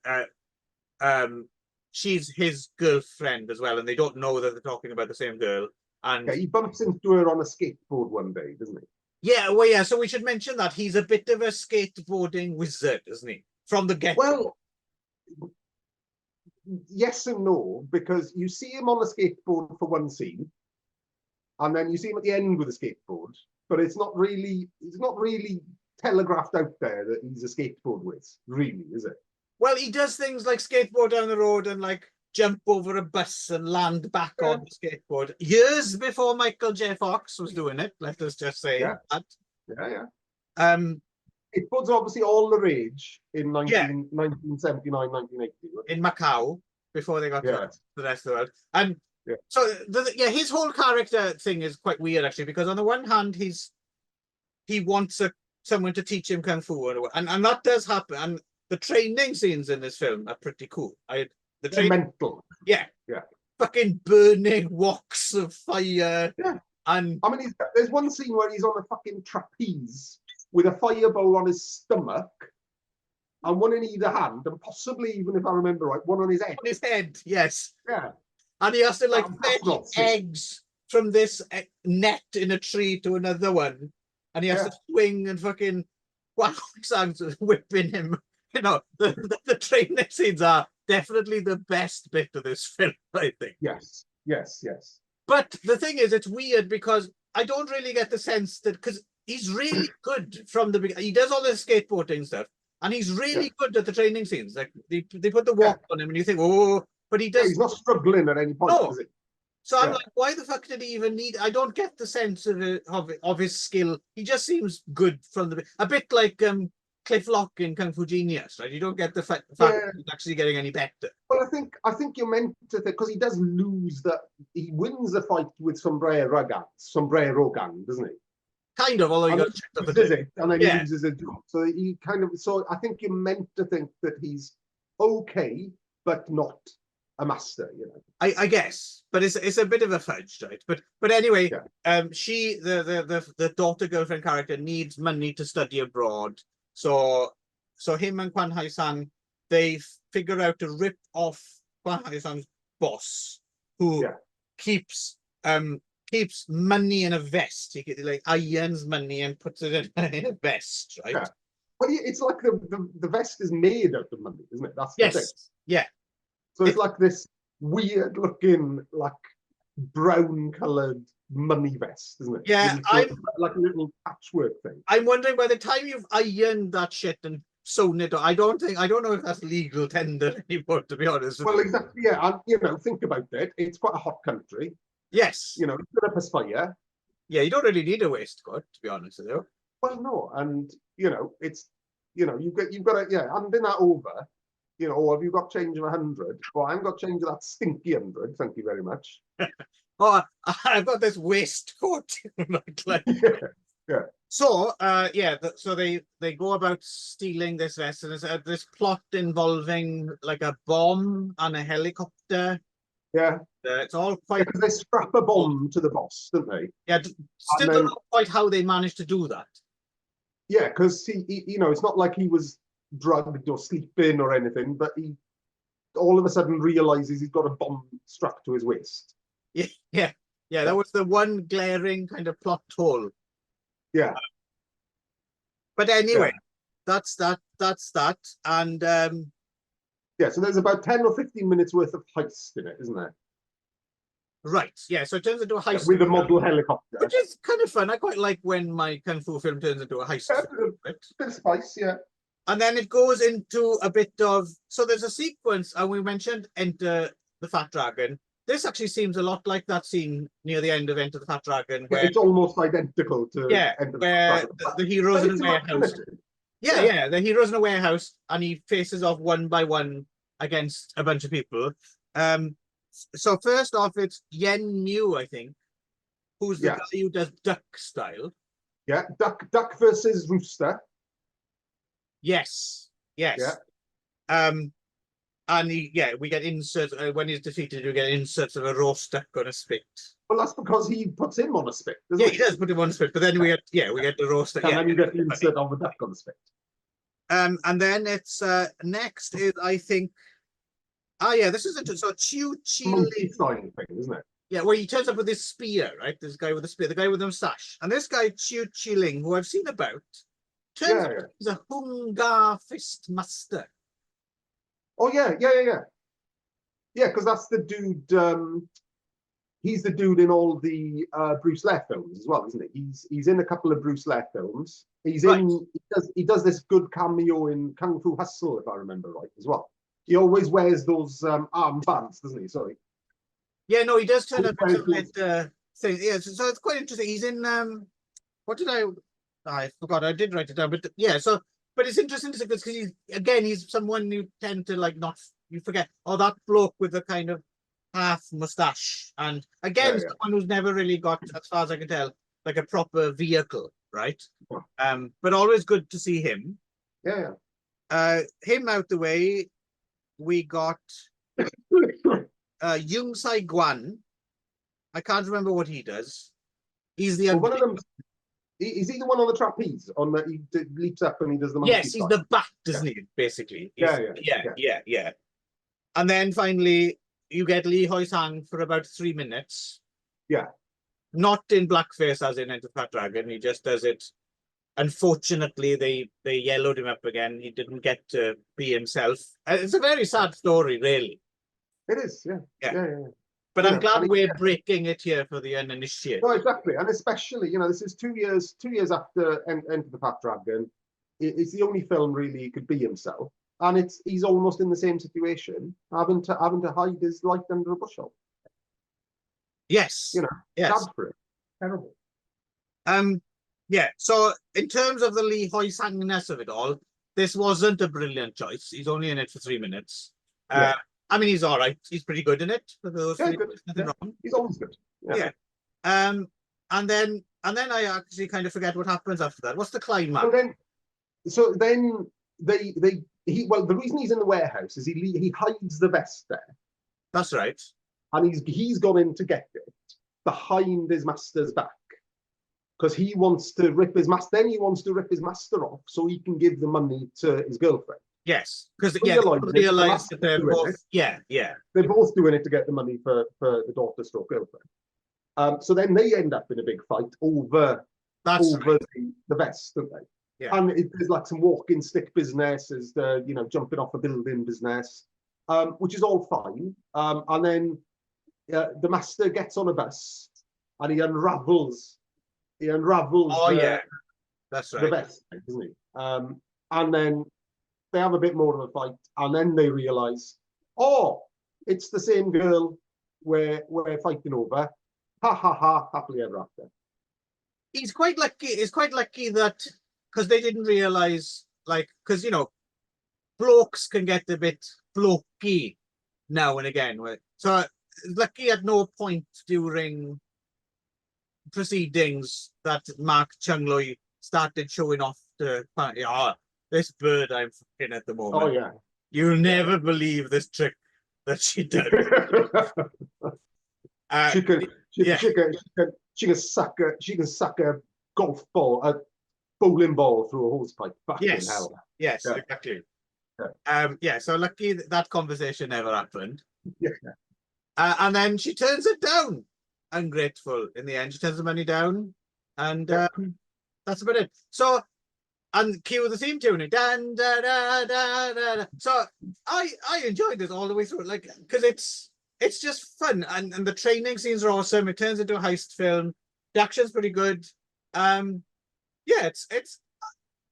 she's his girlfriend as well, and they don't know that they're talking about the same girl. And he bumps into her on a skateboard one day, doesn't he? Yeah, well, yeah. So we should mention that he's a bit of a skateboarding wizard, isn't he? From the get-go. Well, yes and no, because you see him on a skateboard for one scene, and then you see him at the end with a skateboard, but it's not really telegraphed out there that he's a skateboard whiz, really, is it? Well, he does things like skateboard down the road and like jump over a bus and land back on the skateboard years before Michael J. Fox was doing it. Let us just say that. It was obviously all the rage in 1979, 1980. In Macau, before they got to the rest of the world. And so, his whole character thing is quite weird, actually, because on the one hand, he wants someone to teach him Kung Fu, and that does happen. And the training scenes in this film are pretty cool. They're mental. Yeah. Fucking burning woks of fire. Yeah. And I mean, there's one scene where he's on a fucking trapeze with a fireball on his stomach and one in either hand, and possibly, even if I remember right, one on his head. On his head, yes. Yeah. And he has to like fetch eggs from this net in a tree to another one. And he has to swing and fucking Hoi-Sang's whipping him you know, the training scenes are definitely the best bit of this film, I think. Yes, yes, yes. But the thing is, it's weird because I don't really get the sense that, because he's really good from the beginning. He does all the skateboarding stuff, and he's really good at the training scenes. Like they put the walk on him, and you think, oh, but he does. He's not struggling at any point, No. is he? So I'm like, why the fuck did he even need? I don't get the sense of his skill. He just seems good from a bit like Cliff Lock in Kung Fu Genius, right? You don't get the fact that he's actually getting any better. Well, I think you're meant to think, because he does lose that. He wins the fight with Sombrero Gun, doesn't he? Kind of, although he got checked up it, and then he loses a job. So he kind of. So I think you're meant to think that he's okay, but not a master. You know. I guess, but it's a bit of a fudge, right? But anyway, she the daughter girlfriend character needs money to study abroad. So him and Kwan Hoi-Sang, they figure out to rip off Kwan Hoi-Sang's boss, who keeps money in a vest. He like irons money and puts it in a vest, right? Yeah. Well, it's like the vest is made out of money, isn't it? That's the thing. Yeah. So it's like this weird looking, like brown coloured money vest, isn't it? Yeah, like a little patchwork thing. I'm wondering, by the time you've ironed that shit and sewn it, I don't know if that's legal tender anymore, to be honest. Well, exactly, yeah. And you know, think about it. It's quite a hot country. Yes. You know, it's got a perspire. Yeah, you don't really need a waistcoat, to be honest with you. Well, no, and you know, it's you've got to handing that over. You know, have you got change of 100? Well, I haven't got change of that stinky 100. Thank you very much. Oh, I've got this waistcoat. Yeah. So, so they go about stealing this vest, and there's this plot involving like a bomb and a helicopter. Yeah. It's all quite. Because they strap a bomb to the boss, don't they? Yeah, still don't know quite how they managed to do that. Yeah, because he, you know, it's not like he was drugged or sleeping or anything, but he all of a sudden realizes he's got a bomb strapped to his waist. Yeah. That was the one glaring kind of plot hole. Yeah. But anyway, that's that, and yeah. So there's about 10 or 15 minutes worth of heist in it, isn't there? Right. Yeah. So it turns into a heist with a model helicopter, which is kind of fun. I quite like when my kung fu film turns into a heist. Bit of spice, yeah. And then it goes into a bit of, so there's a sequence, and we mentioned Enter the Fat Dragon. This actually seems a lot like that scene near the end of Enter the Fat Dragon, where it's almost identical to Enter where the heroes in a warehouse. Yeah, the heroes in a warehouse, and he faces off one by one against a bunch of people. So first off, it's Yen Mu, I think, who's the guy who does duck style. Yeah, duck versus rooster. Yes. Yeah. And we get inserts when he's defeated. We get inserts of a roast duck on a spit. Well, that's because he puts him on a spit. He does put him on a spit. But then we get the roast duck. And then you get the insert of a duck on the spit. And then it's next is, I think. This is interesting. So Chiu Monkey style thing, isn't it? Yeah, where he turns up with this spear, right? This guy with the spear, the guy with the moustache, and this guy Chiu Chiling, who I've seen about. Turns out he's a Hunga fist master. Oh yeah, because that's the dude. He's the dude in all the Bruce Lee films as well, isn't he? He's in a couple of Bruce Lee films. He does this good cameo in Kung Fu Hustle, if I remember right, as well. He always wears those armbands, doesn't he? Sorry. Yeah, no, he does turn up into that thing. Yeah, so it's quite interesting. He's in what did I forgot. I did write it down, but but it's interesting to see this because he's someone you tend to you forget. Oh, that bloke with the kind of half mustache, and again, someone who's never really got, as far as I can tell, like a proper vehicle, right? But always good to see him. Yeah. Him out the way. We got Yung Sai Guan. I can't remember what he does. He's the one of them. Is he the one on the trapeze? He leaps up and he does the monkey Yes, he's style. the bat, isn't he? Basically. Yeah. And then finally, you get Lee Hoi-Sang for about 3 minutes. Yeah. Not in blackface as in Enter the Fat Dragon. He just does it unfortunately they yellowed him up again. He didn't get to be himself. It's a very sad story, really. It is, yeah. Yeah. Yeah, yeah, yeah. But You I'm know, glad and we're breaking it here for the uninitiated. no, exactly, and especially, you know, this is 2 years after Enter the Fat Dragon. It's the only film really he could be himself, and he's almost in the same situation, having to hide his light under a bushel. Yes. You know, Yes. sad for it. Terrible. Yeah. So in terms of the Lee Hoi-Sang-ness of it all, this wasn't a brilliant choice. He's only in it for 3 minutes. Yeah. I mean, he's all right. He's pretty good in it for those Yeah, 3 good. minutes. Nothing Yeah. wrong. He's always good. Yeah. And then I actually kind of forget what happens after that. What's the climax? And then, so then the reason he's in the warehouse is he hides the vest there, That's right. and he's gone in to get it behind his master's back, because he wants to rip his master. Then he wants to rip his master off so he can give the money to his girlfriend. Yes, because realize that they're both. Yeah. They're both doing it to get the money for the daughter stroke girlfriend. So then they end up in a big fight over Right. the vest, don't they? Yeah. And there's like some walking stick business, as the jumping off a building business, which is all fine. And then the master gets on a bus and he unravels. Oh, yeah. That's the right. vest, doesn't he? And then they have a bit more of a fight, and then they realize, oh, it's the same girl we're fighting over. Ha ha ha! Happily ever after. He's quite lucky. It's quite lucky that because they didn't realize, like, because blokes can get a bit blokey now and again. So lucky at no point during proceedings that Mark Chung-Loi started showing off the this bird I'm fucking at the moment. Oh yeah. You'll never believe this trick that she did. She can suck a golf ball, a bowling ball through a hose pipe. Fucking hell. Yes, yeah. Exactly. Yeah. So lucky that conversation never happened. Yeah. And then she turns it down. Ungrateful in the end. She turns the money down, and that's about it. So, and cue the theme tune. Dun, da, da, da, da, da. So I enjoyed this all the way through, like, because it's just fun, and the training scenes are awesome. It turns into a heist film. The action's pretty good. Yeah, it's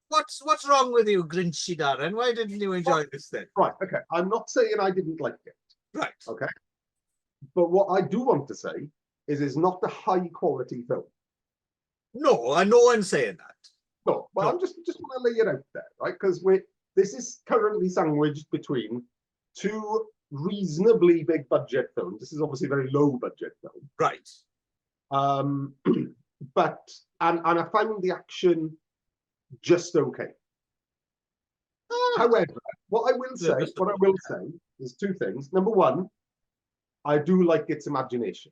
what's wrong with you, Grinchy Darren? Why didn't you enjoy this thing? Right. Okay. I'm not saying I didn't like it. Right. Okay. But what I do want to say is it's not a high quality film. No, no one's saying that. No, but I'm just want to lay it out there, right? Because this is currently sandwiched between two reasonably big budget films. This is obviously a very low budget film. Right. But I found the action just okay. However, what I will say is two things. Number one, I do like its imagination.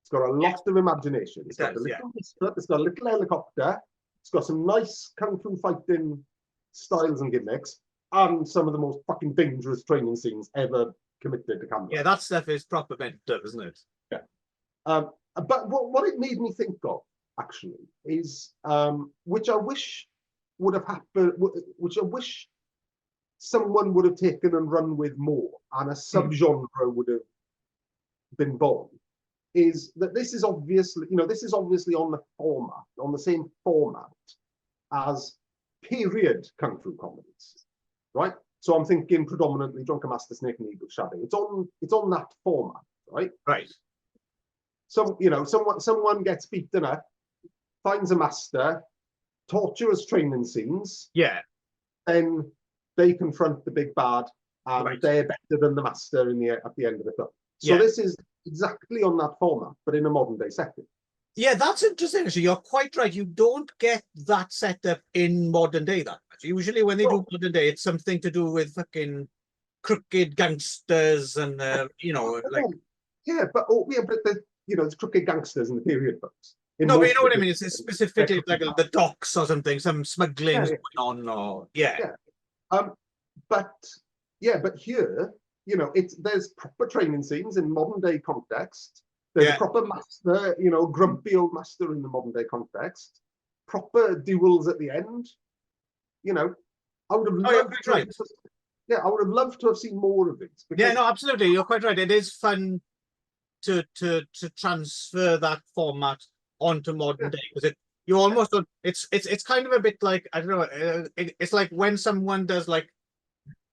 It's got a lot of imagination. It's got a little whisper, it's got a little helicopter, it's got some nice kung fu fighting styles and gimmicks, and some of the most fucking dangerous training scenes ever committed to camera. Yeah, that stuff is proper bent up, isn't it? Yeah. But what it made me think of, actually, is which I wish would have happened, which I wish someone would have taken and run with more, and a subgenre would have been born, is that this is obviously on the same format as period kung fu comedies, right? So I'm thinking predominantly Drunken Master, Snake and Eagle Shadow. It's on that format, right? Right. So someone gets beaten up, finds a master, torturous training scenes. Yeah. Then they confront the big bad, and they're better than the master at the end of the film. So this is exactly on that format, but in a modern day setting. Yeah, that's interesting. Actually, you're quite right. You don't get that setup in modern day that much. Usually, when they do modern day, it's something to do with fucking crooked gangsters and like. It's crooked gangsters in the period books. No, but you know what I mean. It's specifically like the docks or something, some smuggling going on, or But here, there's proper training scenes in modern day context. There's a proper master, grumpy old master in the modern day context. proper duels at the end. You know, I would have Oh, you're loved quite to, right. yeah, I would have loved to have seen more of these. Yeah, Because, no, absolutely. You're quite right. It is fun to transfer that format onto modern day, because you almost don't, it's kind of a bit like, I don't know, it's like when someone does like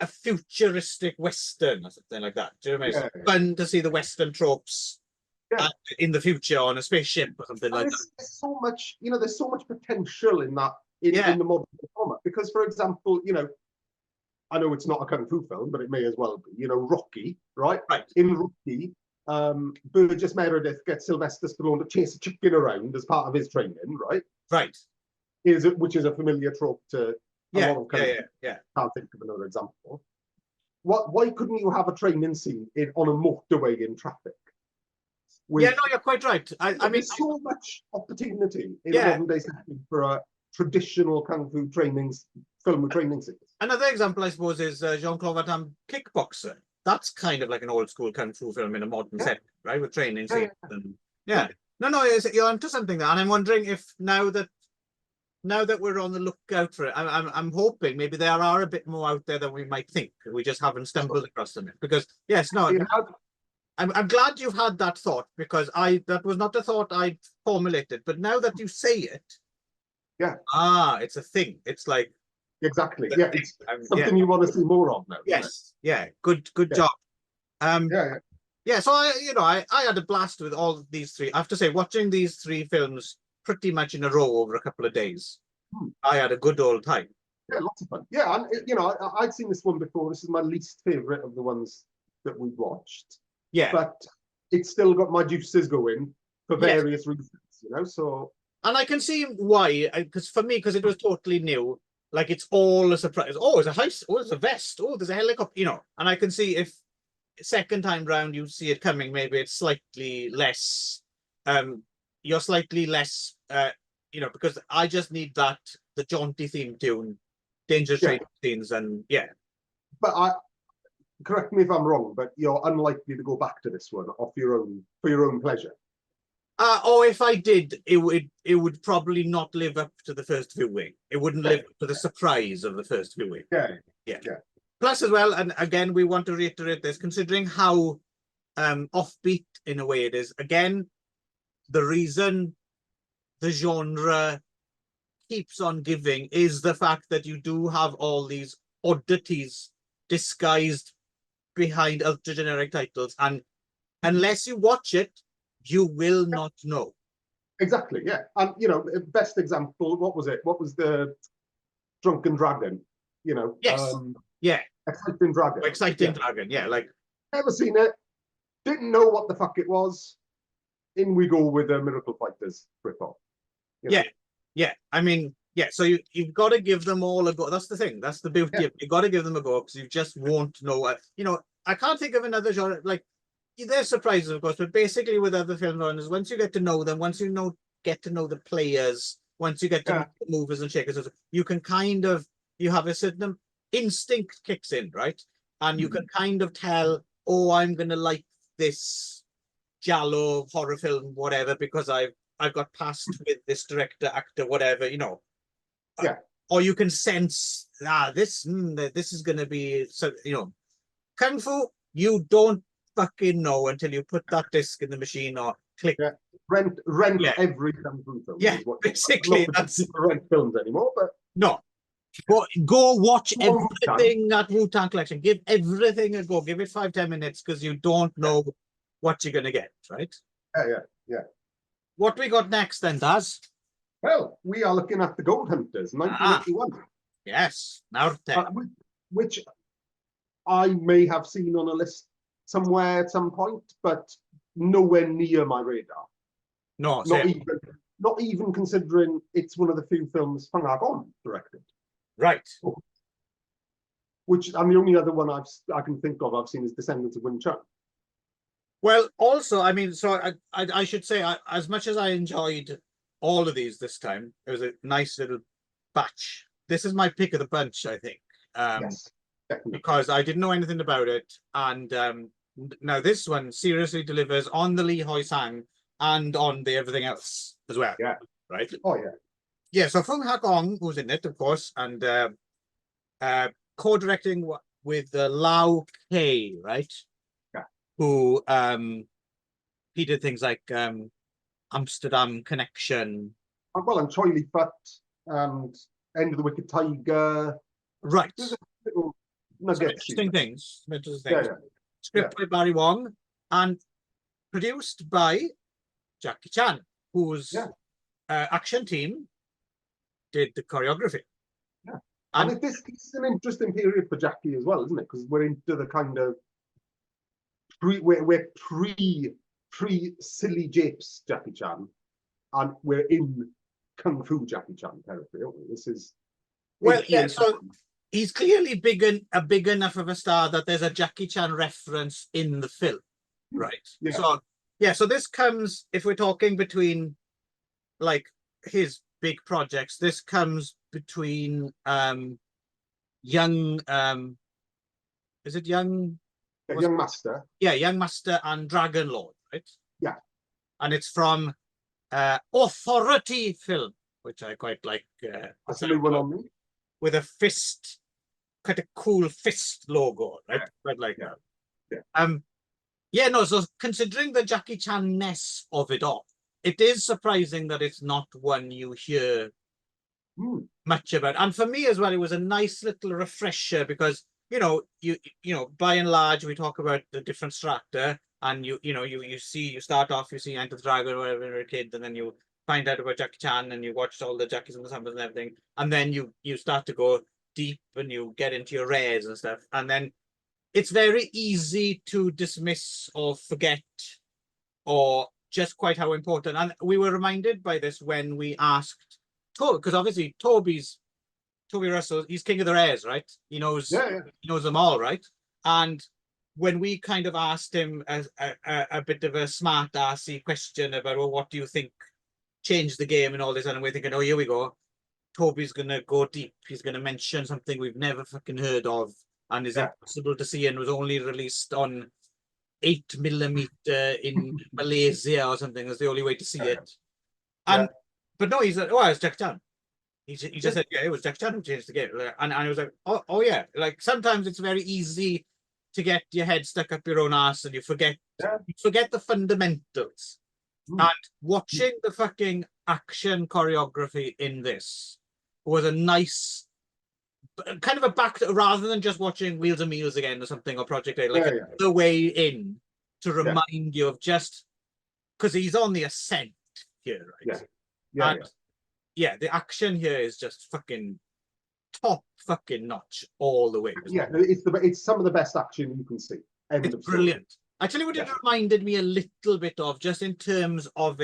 a futuristic western or something like that. Do you know what I mean? yeah, It's fun to see the western tropes yeah. in the future on a spaceship or something And like that. there's so much, there's so much potential in that Yeah, in the modern format. Because, for example, I know it's not a kung fu film, but it may as well be. Rocky, right? right, In Rocky, Burgess Meredith gets Sylvester Stallone to chase a chicken around as part of his training, right? right. Which is a familiar trope to a Yeah, lot of yeah, kung fu. yeah. Can't think of another example. Why couldn't you have a training scene on a motorway in traffic? Yeah, With no, you're quite right. I mean, there's so much opportunity in a yeah. modern day setting for a traditional kung fu film with training scenes. Another example, I suppose, is Jean-Claude Van Damme Kickboxer. That's kind of like an old school kung fu film in a modern setting, right? With training scenes. And yeah. No, you're onto something there. And I'm wondering if now that we're on the lookout for it, I'm hoping maybe there are a bit more out there than we might think. We just haven't stumbled across them yet. Because yes, no, I'm glad you've had that thought, because that was not a thought I formulated. But now that you say it, yeah, it's a thing. It's like exactly. Yeah, it's yeah. something you want to see more of now. Yes, yeah, good Yeah. job. Yeah. Yeah, so I had a blast with all these three. I have to say, watching these three films pretty much in a row over a couple of days, I had a good old time. Yeah, lots of fun. Yeah, and I'd seen this one before. This is my least favorite of the ones that we've watched. Yeah, but it's still got my juices going for yes. various reasons, so. And I can see why, because for me, because it was totally new, like it's all a surprise. Oh, it's a house. Oh, it's a vest. Oh, there's a helicopter, and I can see if second time round you see it coming, maybe it's slightly less, you're slightly less, because I just need the jaunty theme tune, dangerous training scenes, and yeah. But correct me if I'm wrong, but you're unlikely to go back to this one for your own pleasure. Or if I did, it would probably not live up to the first viewing. It wouldn't live up to the surprise of the first viewing. Yeah. Plus, as well, and again, we want to reiterate this, considering how offbeat in a way it is. Again, the reason the genre keeps on giving is the fact that you do have all these oddities disguised behind ultra generic titles, and unless you watch it, you will not know. Exactly, yeah. And best example, what was it? What was the Drunken Dragon? Yes. Yeah. Exciting Dragon. Exciting Dragon, yeah. Like, never seen it, didn't know what the fuck it was. In we go with the Miracle Fighters ripoff. Yeah. I mean, yeah. So you've got to give them all a go. That's the thing. That's the beauty of it. You've got to give them a go, because you just won't know. I can't think of another genre. Like, there's surprises, of course, but basically with other film runners, once you get to know them, once get to know the players, once you get to know the movers and shakers, you can you have a certain instinct kicks in, right? And you can kind of tell, oh, I'm gonna like this giallo horror film, whatever, because I've got past with this director, actor, whatever, or you can sense this is gonna be, so kung fu, you don't fucking know until you put that disc in the machine or click. Rent every kung fu film. Yeah, basically that's rent films anymore, but no. Go watch everything at Wu-Tang Collection. Give everything a go. Give it 5-10 minutes, because you don't know what you're gonna get, right? Yeah. What we got next then, Daz? Well, we are looking at The Gold Hunters, 1981. Yes, now which I may have seen on a list somewhere at some point, but nowhere near my radar. No, not even considering it's one of the few films Fang Ah-gong directed. Right. And the only other one I can think of I've seen is Descendants of Wing Chun. Well, also, I mean, so I should say, as much as I enjoyed all of these this time, it was a nice little batch. This is my pick of the bunch, I think. Yes, definitely. Because I didn't know anything about it, and now this one seriously delivers on the Hoi-Sang and on the everything else as well. Yeah. Right. Oh yeah. yeah, so Fung Ha Gong, who's in it, of course, and co-directing with Lau K, right? Yeah. Who he did things like Amsterdam Connection. Well, and YCHYFUS and End of the Wicked Tiger. Right. There's a little Some nuggets. interesting things. Some interesting Yeah, things. yeah. Script by Barry Wong and produced by Jackie Chan, whose Yeah. action team did the choreography. Yeah. And And this is an interesting period for Jackie as well, isn't it? Because we're into the kind of we're pre silly japes Jackie Chan, and we're in kung fu Jackie Chan territory, aren't we? This is well, yeah, 88. so he's clearly big enough of a star that there's a Jackie Chan reference in the film, right? Yeah. So yeah, so this comes, if we're talking between like his big projects, this comes between young is it young Young Master. yeah, Young Master and Dragon Lord, right? Yeah. And it's from Authority film, which I quite like. That's a new one on me. With a fist, quite a cool fist logo, right? Yeah. Quite like Yeah. that. Yeah. Yeah, no, so considering the Jackie Chan-ness of it all, it is surprising that it's not one you hear much about. And for me as well, it was a nice little refresher because, you by and large, we talk about the different strata and you start off, you see Enter the Dragon or whatever you're a kid, and then you find out about Jackie Chan and you watch all the Jackies and the Sambas and everything. And then you start to go deep and you get into your rares and stuff. And then it's very easy to dismiss or forget or just quite how important. And we were reminded by this when we asked Toby, because obviously Toby Russell, he's king of the rares, right? He knows he knows them all, right? And when we kind of asked him a bit of a smart assy question about, well, what do you think changed the game and all this, and we're thinking, oh, here we go. Toby's gonna go deep. He's gonna mention something we've never fucking heard of and is impossible to see and was only released on 8mm in Malaysia or something. That's the only way to see it. And but no, he's like, oh, it's Jack Chan. He just said, yeah, it was Jack Chan who changed the game. And I was like, oh yeah. Like sometimes it's very easy to get your head stuck up your own ass and you forget the fundamentals. And watching the fucking action choreography in this was a nice kind of a back to, rather than just watching Wheels and Meals again or something or Project A, like the way in to remind you of just because he's on the ascent here, right? Yeah, the action here is just fucking top fucking notch all the way. Yeah, it's some of the best action you can see. It's brilliant. Actually, what it reminded me a little bit of, just in terms of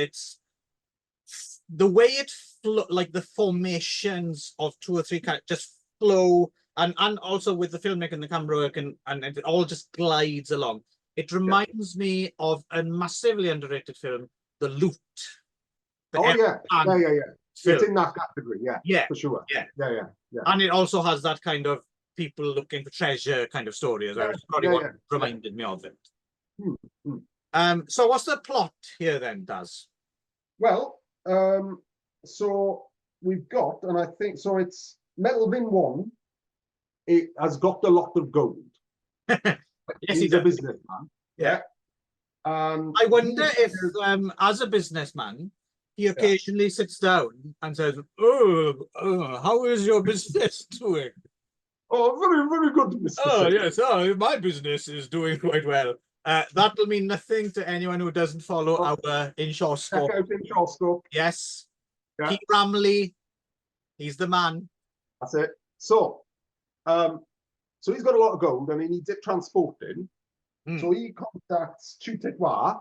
the way it like the formations of 2 or 3 just flow, and also with the filmmaking and the camera work, and it all just glides along. It reminds me of a massively underrated film, The Loot. It's in that category, for sure. Yeah. And it also has that kind of people looking for treasure kind of story as well. It's probably what reminded me of it. So what's the plot here then, Daz? Well, so we've got, and I think so. It's Melvin Wong. It has got a lot of gold. Yes, he's a businessman. Yeah. And I wonder if, as a businessman, he occasionally sits down and says, "Oh, how is your business doing?" Oh, very, very good, Mr. Oh, yes. Oh, my business is doing quite well. That will mean nothing to anyone who doesn't follow our Inshore Scope. Check out Inshore Scope. Yes. Keith Ramley, he's the man. That's it. So he's got a lot of gold and he needs it transported. So he contacts Chu Tequah,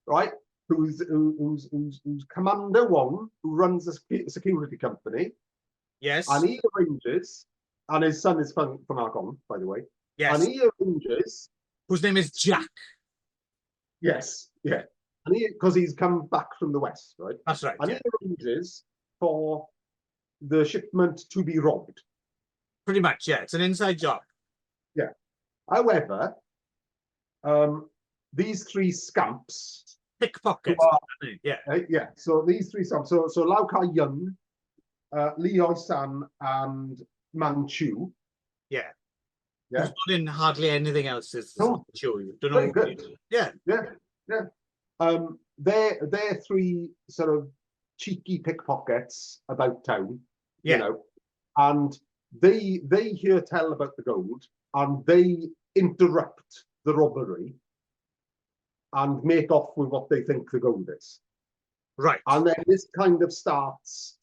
right? Who's Commander Wong, who runs a security company. Yes. And he arranges, and his son is from Hong Kong, by the way. Yes. And he arranges. Whose name is Jack. Yes, yeah. And because he's come back from the West, right? That's right. And he arranges for the shipment to be robbed. Pretty much, yeah. It's an inside job. Yeah. However, these 3 scamps. Pickpockets. Yeah. So these 3 scamps. So Lau Kai Yun Lee Hoi-Sang and Manchu. Yeah. Yeah. Who's not in hardly anything else. Is No. show you. Don't Very know. good. Yeah. Yeah. They're three sort of cheeky pickpockets about town, Yeah. you know, and they hear tell about the gold and they interrupt the robbery and make off with what they think the gold is. Right. And then this kind of starts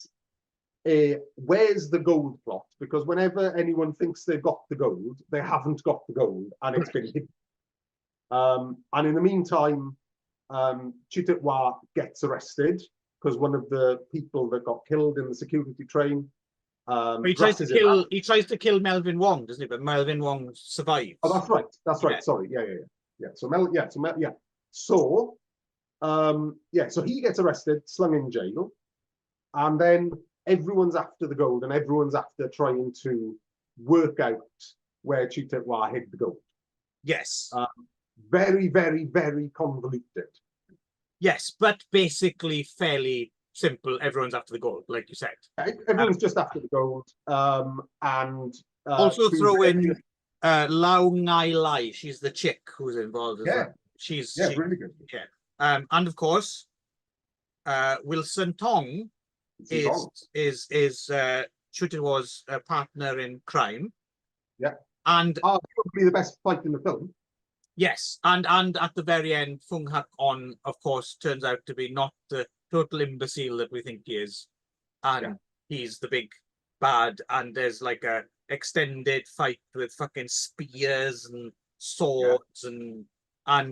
where's the gold plot? Because whenever anyone thinks they've got the gold, they haven't got the gold and it's been hidden. And in the meantime, YCHYFUS gets arrested because one of the people that got killed in the security train. He tries to kill. He tries to kill Melvin Wong, doesn't he? But Melvin Wong survives. Oh, that's right. That's right. Yeah. Sorry. Yeah. So So he gets arrested, slung in jail, and then everyone's after the gold, and everyone's after trying to work out where YCHYFUS hid the gold. Yes. Very, very, very convoluted. Yes, but basically fairly simple. Everyone's after the gold, like you said. Everyone's just after the gold, and also throw in Lau Ngai Lai. She's the chick who's involved as well. She's really good. Yeah, and of course, Wilson Tong is YCHYFUS a partner in crime. Yeah, and probably the best fight in the film. Yes, and at the very end, Fung Hak On, of course, turns out to be not the total imbecile that we think he is, and he's the big bad. And there's like a extended fight with fucking spears and swords, and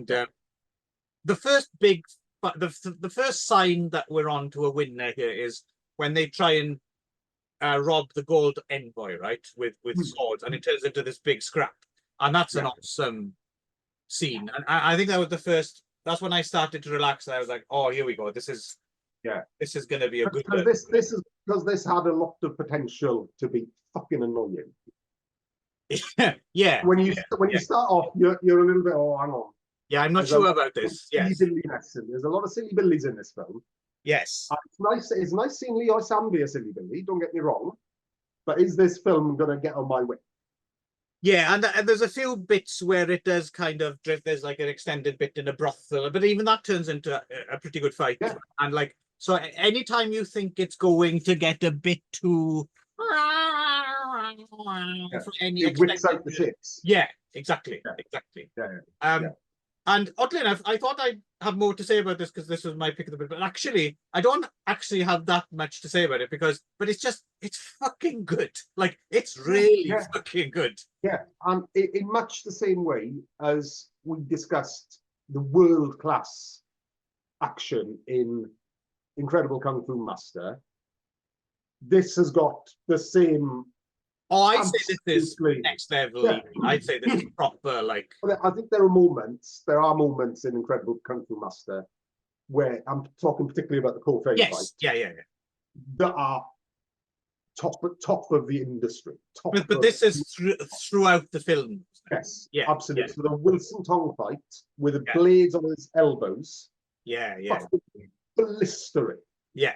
the first big, the first sign that we're on to a winner here is when they try and rob the gold envoy, right, with swords, and it turns into this big scrap, and that's an awesome scene. And I think that was the first. That's when I started to relax. I was like, "Oh, here we go. This is going to be a good." This is because this had a lot of potential to be fucking annoying. Yeah. When you start off, you're a little bit. Oh, hang on. Yeah, I'm not sure about this. Yes. There's a lot of silly billies in this film. Yes. It's nice. It's nice seeing Lee Hoi-Sang be a silly billy. Don't get me wrong. But is this film going to get on my way? Yeah, and there's a few bits where it does kind of drift. There's like an extended bit in a brothel, but even that turns into a pretty good fight. Yeah. And like, so anytime you think it's going to get a bit too for any it whips out the shits. Yeah, exactly. And oddly enough, I thought I'd have more to say about this because this was my pick of the bit, but actually, I don't actually have that much to say about it but it's fucking good. Like, it's really fucking good. Yeah, and in much the same way as we discussed the world-class action in Incredible Kung Fu Master, this has got the same. Oh, I'd say this is next level. Yeah. I'd say this is proper, like. Well, I think there are moments in Incredible Kung Fu Master where I'm talking particularly about the Ko-Fei fight. Yeah. That are top of the industry. But this is throughout the film. Yes, absolutely. Yeah. So the Wilson Tong fight with the blades on his elbows. Yeah. Blistering. Yeah.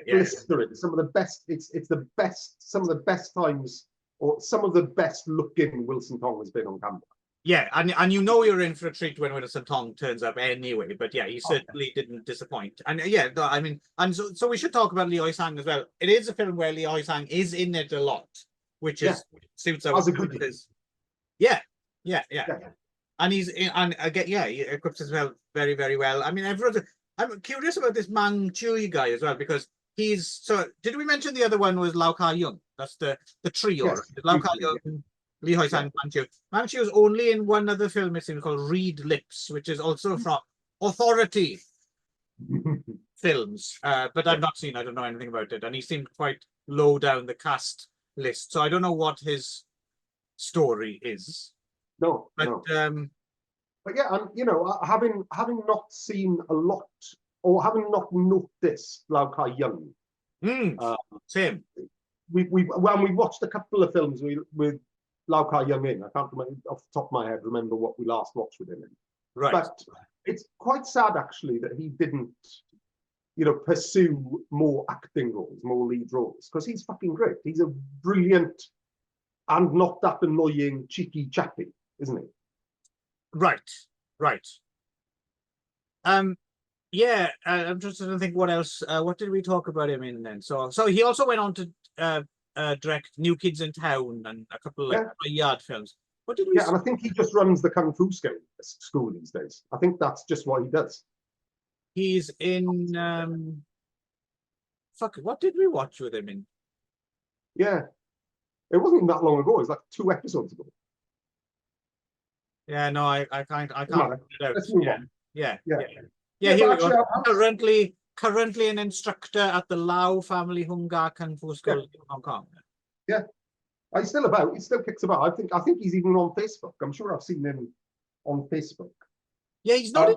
Blistering. Some of the best. It's the best. Some of the best times, or some of the best looking Wilson Tong has been on camera. Yeah, and you know you're in for a treat when Wilson Tong turns up anyway. But yeah, he certainly didn't disappoint. And I mean, and so we should talk about Lee Hoi-Sang as well. It is a film where Lee Hoi-Sang is in it a lot, which suits our. As a good. Yeah. And he's and again, he equips as well very, very well. I mean, I'm curious about this Mang Chui guy as well, because did we mention the other one was Lau Ka-Yung? That's the trio. Yes, Lau Ka-Yung, Lee Hoi-Sang, Mang Chui. Mang Chui was only in one other film, it seems, called Reed Lips, which is also from Authority films. But I've not seen, I don't know anything about it. And he seemed quite low down the cast list. So I don't know what his story is. No. But yeah, and having not seen a lot, or having not noticed Lau Ka-Yung. Same. We watched a couple of films with Lau Ka-Yung in. I can't remember off the top of my head remember what we last watched with him in. Right. But it's quite sad actually that he didn't you know, pursue more acting roles, more lead roles, because he's fucking great. He's a brilliant and not that annoying cheeky chappy, isn't he? Right, right. Yeah, I'm just trying to think what else. What did we talk about him in then? So he also went on to direct New Kids in Town and a couple of like yard films. What did we? Yeah, and I think he just runs the kung fu school these days. I think that's just what he does. He's in fuck. What did we watch with him in? Yeah, it wasn't even that long ago. It was like 2 episodes ago. Yeah, no, I can't figure it out. Let's move on. Yeah. Yeah, Here we actually, go. Currently an instructor at the Lau Family Hungar Kung Fu School in Hong Kong. Yeah, he's still about. He still kicks about. I think he's even on Facebook. I'm sure I've seen him on Facebook. Yeah, he's not.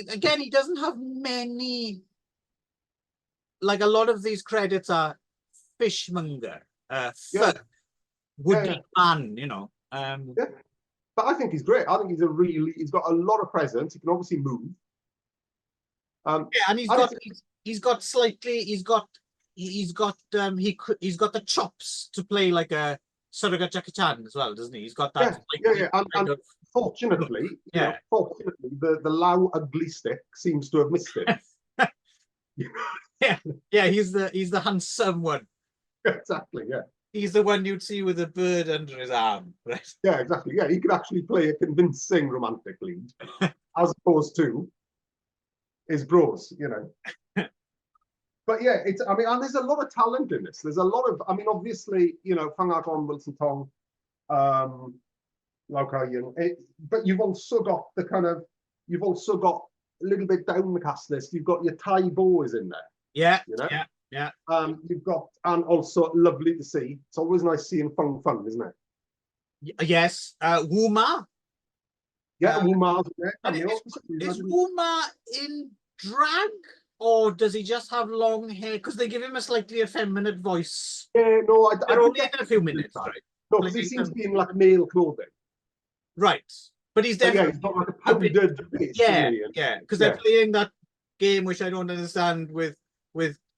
Again, he doesn't have many. Like a lot of these credits are fishmonger, woody man. You know. Yeah, but I think he's great. I think he's got a lot of presence. He can obviously move. Yeah, and he's got the chops to play like a surrogate Jackie Chan as well, doesn't he? He's got that. Yeah. And fortunately, fortunately, the Lau ugly stick seems to have missed it. yeah. He's the handsome one. Exactly. Yeah. He's the one you'd see with a bird under his arm, right? Yeah, exactly. Yeah, he could actually play a convincing romantic lead, as opposed to his bros, you know. But yeah, I mean, and there's a lot of talent in this. There's a lot of, I mean, obviously, you know, Fang Akon, Wilson Tong, Lau Kai Yung, but you've also got a little bit down the cast list. You've got your Tai Bo is in there. Yeah, you know? Yeah. You've got, and also lovely to see. It's always nice seeing Fung Fung, isn't it? Yes. Wu Ma. Yeah, Wu Ma's there. Is Wu Ma in drag? Or does he just have long hair? Because they give him a slightly effeminate voice. Yeah, no, They're only in a few minutes, right? No, because he seems to be in like male clothing. Right. But he's definitely... Yeah, he's got like a powdered face. Yeah. Because they're playing that game, which I don't understand, with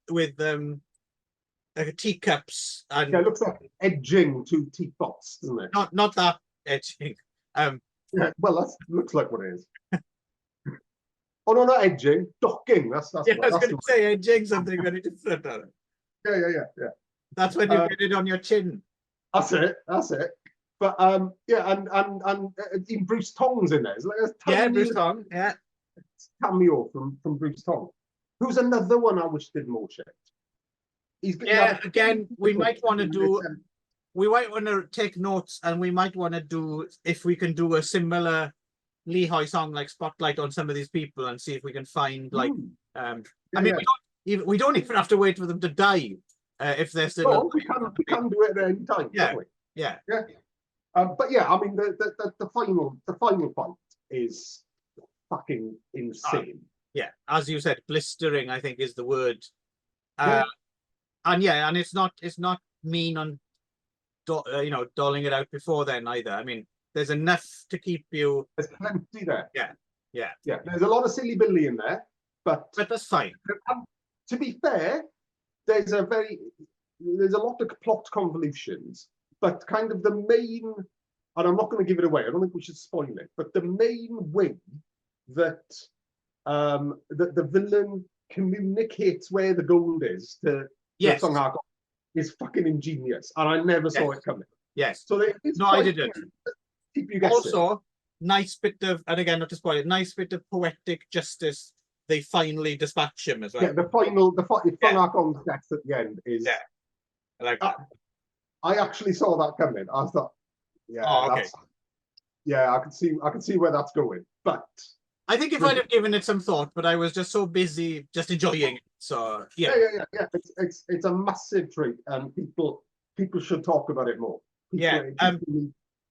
like teacups. And yeah, it looks like edging 2 teapots, doesn't it? Not that edging. Yeah, well, that looks like what it is. Oh no, not edging, docking. That's yeah, I was going to say edging something very different. Yeah. That's when you get it on your chin. That's it. But yeah, and even Bruce Tong's in there. Bruce Tong. Yeah, cameo from Bruce Tong, who's another one I wish did more shit. Again, we might want to take notes, and we might want to do, if we can do a similar Lee Hoi-Sang like spotlight on some of these people and see if we can find like I mean, we don't even have to wait for them to die if they're still we can do it at any time. Yeah. But yeah, I mean the final fight is fucking insane. Yeah, as you said, blistering, I think, is the word. And it's not mean on doling it out before then either. I mean, there's enough to keep you. There's plenty there. Yeah. There's a lot of silly billy in there, but that's fine. To be fair, there's a lot of plot convolutions, but kind of the main, and I'm not going to give it away. I don't think we should spoil it, but the main way that the villain communicates where the gold is to Song Ha is fucking ingenious, and I never saw it coming. Yes. So I didn't. Keep you guessing. Also, nice bit of, and again, not to spoil it, nice bit of poetic justice. They finally dispatch him as well. Yeah, the Song Ha Kong's death at the end is. Yeah. I like that. I actually saw that coming. I thought, I can see where that's going, but. I think if I'd have given it some thought, but I was just so busy just enjoying it. So yeah. It's a massive treat, and people should talk about it more.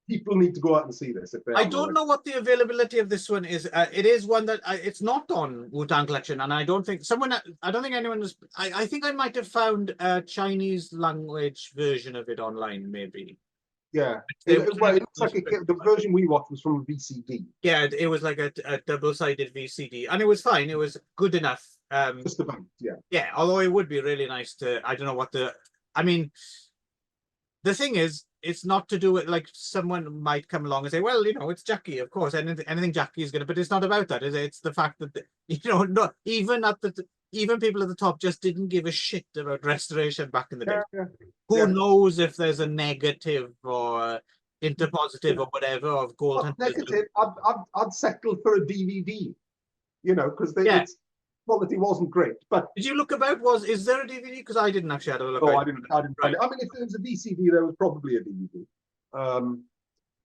People need to go out and see this. I don't know what the availability of this one is. It is one that it's not on Wu-Tang Collection, and I don't think anyone was. I think I might have found a Chinese language version of it online, maybe. Yeah. It was Well, it looks like the version we watched was from a VCD. Yeah, it was like a double-sided VCD, and it was fine. It was good enough. Just about, yeah. Yeah, although it would be really nice to. I don't know what the. I mean, the thing is, it's not to do with like someone might come along and say, well, it's Jackie, of course, anything Jackie is gonna. But it's not about that, is it? It's the fact that not even people at the top just didn't give a shit about restoration back in the day. Yeah, Who knows if there's a negative or interpositive or whatever of Gold well, Hunters? negative. I'd settle for a DVD. Because its quality wasn't great. But did you look about? Is there a DVD? Because I didn't actually have a look. No, I didn't find it. I mean, if there was a VCD, there was probably a DVD.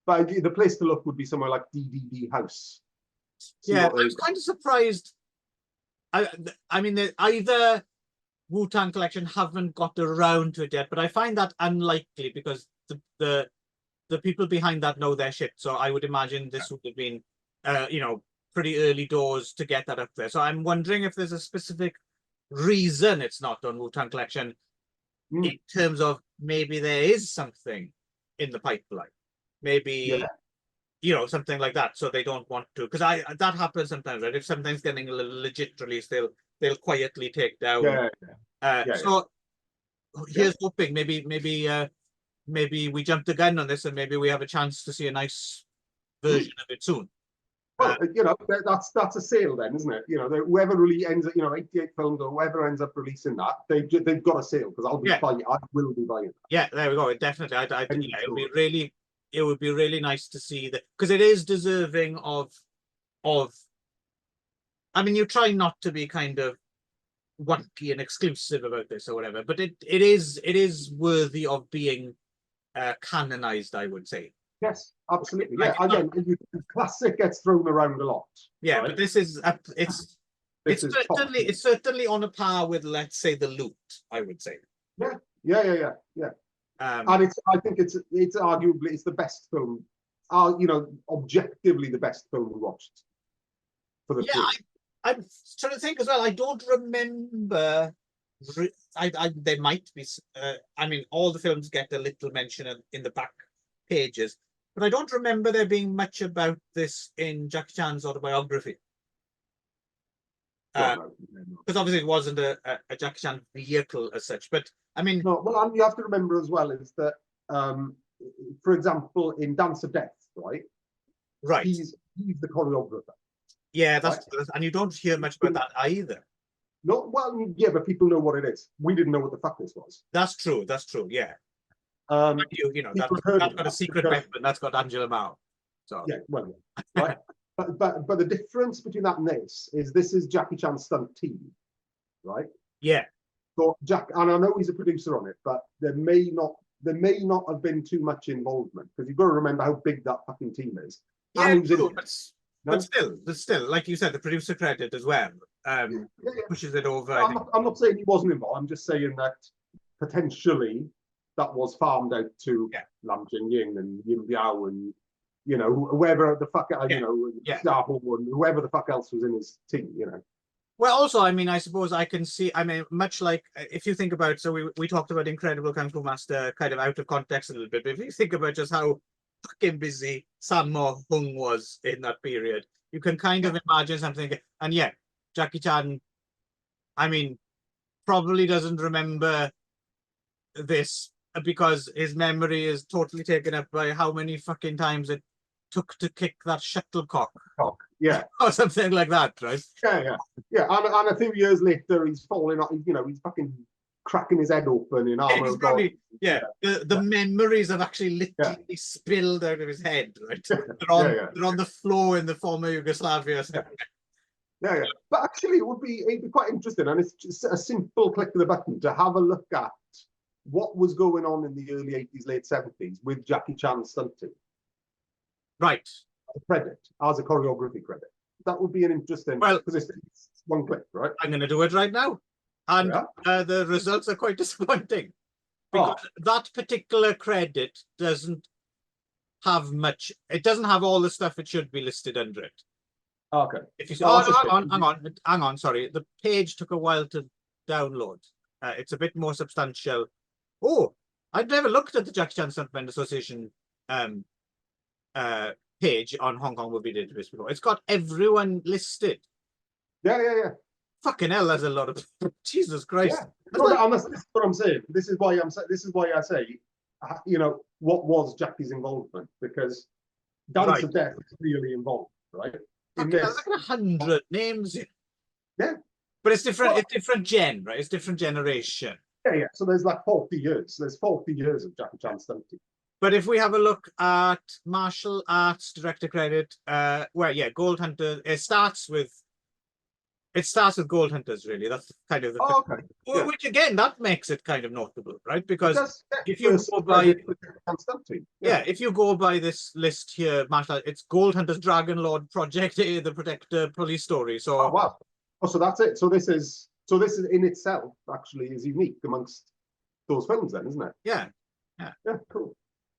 But the place to look would be somewhere like DVD House. Yeah, I was kind of surprised. I mean, either Wu-Tang Collection haven't got around to it yet, but I find that unlikely because the people behind that know their shit. So I would imagine this would have been, pretty early doors to get that up there. So I'm wondering if there's a specific reason it's not on Wu-Tang Collection in terms of maybe there is something in the pipeline. Maybe, something like that. So they don't want to, because that happens sometimes, right? If something's getting a legit release, they'll quietly take down. So here's hoping maybe we jumped the gun on this and maybe we have a chance to see a nice version of it soon. Well, that's a sale then, isn't it? Whoever really ends up, 88 films or whoever ends up releasing that, they've got a sale because I will be buying it. Yeah, there we go. Definitely, it would be really nice to see that because it is deserving of. I mean, you try not to be kind of wonky and exclusive about this or whatever, but it is worthy of being canonized, I would say. Yes, absolutely. Yeah, again, classic gets thrown around a lot. Yeah, right? But this is it's certainly on a par with, let's say, The Loot, I would say. Yeah. And I think it's arguably the best film, objectively the best film we watched for the three. I'm trying to think as well. I don't remember. There might be. I mean, all the films get a little mention in the back pages, but I don't remember there being much about this in Jackie Chan's autobiography. Because obviously it wasn't a Jackie Chan vehicle as such. But I mean, no. Well, you have to remember as well is that, for example, in Dance of Death, right, he's the choreographer. Yeah, that's and you don't hear much about that either. No, well, yeah, but people know what it is. We didn't know what the fuck this was. That's true. Yeah. That's got a secret weapon. That's got Angela Mao. So yeah, well, yeah. Right. But the difference between that and this is Jackie Chan's stunt team, right? Yeah. So and I know he's a producer on it, but there may not have been too much involvement because you've got to remember how big that fucking team is. Yeah, true, but still, like you said, the producer credit as well pushes it over. I'm not saying he wasn't involved. I'm just saying that potentially that was farmed out to Lam Jing and Yim Biao and whoever the fuck Starhole and whoever the fuck else was in his team. Well, also, I mean, I suppose I can see. I mean, much like if you think about, so we talked about Incredible Kung Fu Master kind of out of context a little bit, but if you think about just how fucking busy Sammo Hung was in that period, you can kind of imagine something. And yeah, Jackie Chan, I mean, probably doesn't remember this because his memory is totally taken up by how many fucking times it took to kick that shuttlecock. Yeah. Or something like that, right? Yeah. And a few years later, he's falling off, he's fucking cracking his head open in armor. The memories have actually literally spilled out of his head, right? They're on the floor in the former Yugoslavia. Yeah. But actually, it'd be quite interesting, and it's just a simple click of the button to have a look at what was going on in the early 80s, late 70s with Jackie Chan's stunting. Right. Credit as a choreography credit. That would be an interesting. Well, because it's one click, right? I'm going to do it right now, and the results are quite disappointing because that particular credit doesn't have much. It doesn't have all the stuff it should be listed under it. Okay. If you hang on. Sorry, the page took a while to download. It's a bit more substantial. Oh, I'd never looked at the Jackie Chan Stuntmen Association page on Hong Kong Movie Database before. It's got everyone listed. Yeah. Fucking hell, that's a lot of Jesus Christ. Yeah. No, this is what I'm saying. This is why I say, you know, what was Jackie's involvement? Because Dance of Death is really involved, right? In There's this, like 100 names. yeah. But it's different. Well, it's different gen, right? It's different generation. Yeah. So there's like 40 years. There's 40 years of Jackie Chan stunting. But if we have a look at martial arts director credit, well, yeah, Gold Hunter. It starts with Gold Hunters, really. That's kind of the thing. Okay. Yeah. Which again, that makes it kind of notable, right? Because Because, if you go by, yeah, if you go by this list here, martial arts, it's Gold Hunters, Dragon Lord, Project A, The Protector, Police Story. So, oh wow. Oh, so that's it. So this is in itself actually is unique amongst those films, then, isn't it? Yeah. Yeah. Cool.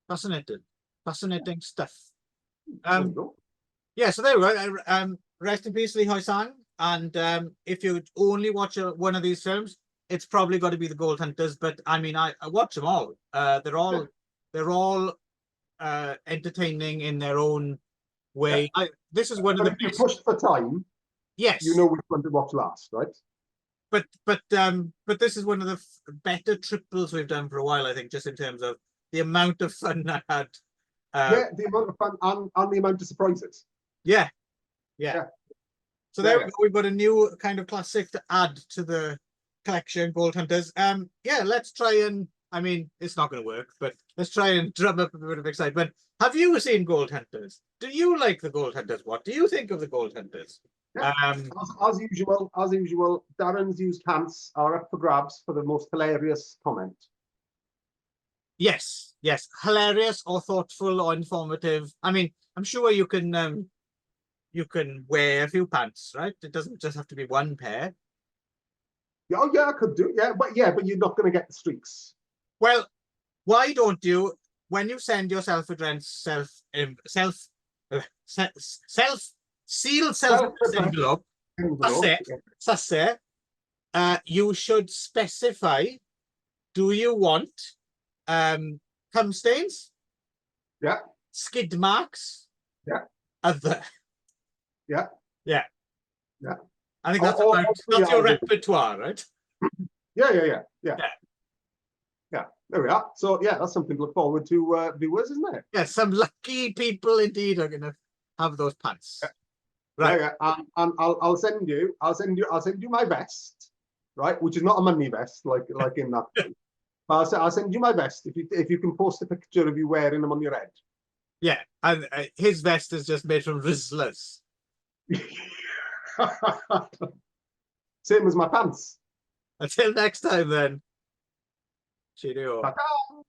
Fascinating stuff. Yeah, so there we go. Rest in peace, Hoi-Sang. And if you only watch one of these films, it's probably got to be the Gold Hunters. But I mean, I watch them all. They're all entertaining in their own way. This is one of the if you pushed for time, yes, you know which one to watch last, right? But this is one of the better triples we've done for a while, I think, just in terms of the amount of fun I had. The amount of fun and the amount of surprises. Yeah. So there we go. We've got a new kind of classic to add to the collection, Gold Hunters. Let's try and, I mean, it's not going to work, but let's try and drum up a bit of excitement. Have you seen Gold Hunters? Do you like the Gold Hunters? What do you think of the Gold Hunters? Yeah. As usual, Darren's used pants are up for grabs for the most hilarious comment. Yes, hilarious or thoughtful or informative. I mean, I'm sure you can wear a few pants, right? It doesn't just have to be one pair. Oh yeah, I could do. Yeah, but you're not going to get the streaks. Well, why don't you, when you send your self-addressed sealed envelope, you should specify, do you want cum stains? Yeah. Skid marks? Yeah. Other? Yeah. I think that's your repertoire, right? Yeah. There we are. So yeah, that's something to look forward to, viewers, isn't it? Yeah, some lucky people indeed are going to have those pants. Yeah. Right. Yeah. And I'll send you my vest, right? Which is not a money vest, like in that. I'll send you my vest if you can post a picture of you wearing them on your head. Yeah, and his vest is just made from Rizzlers. Same as my pants. Until next time, then. Cheerio. Ta-ta.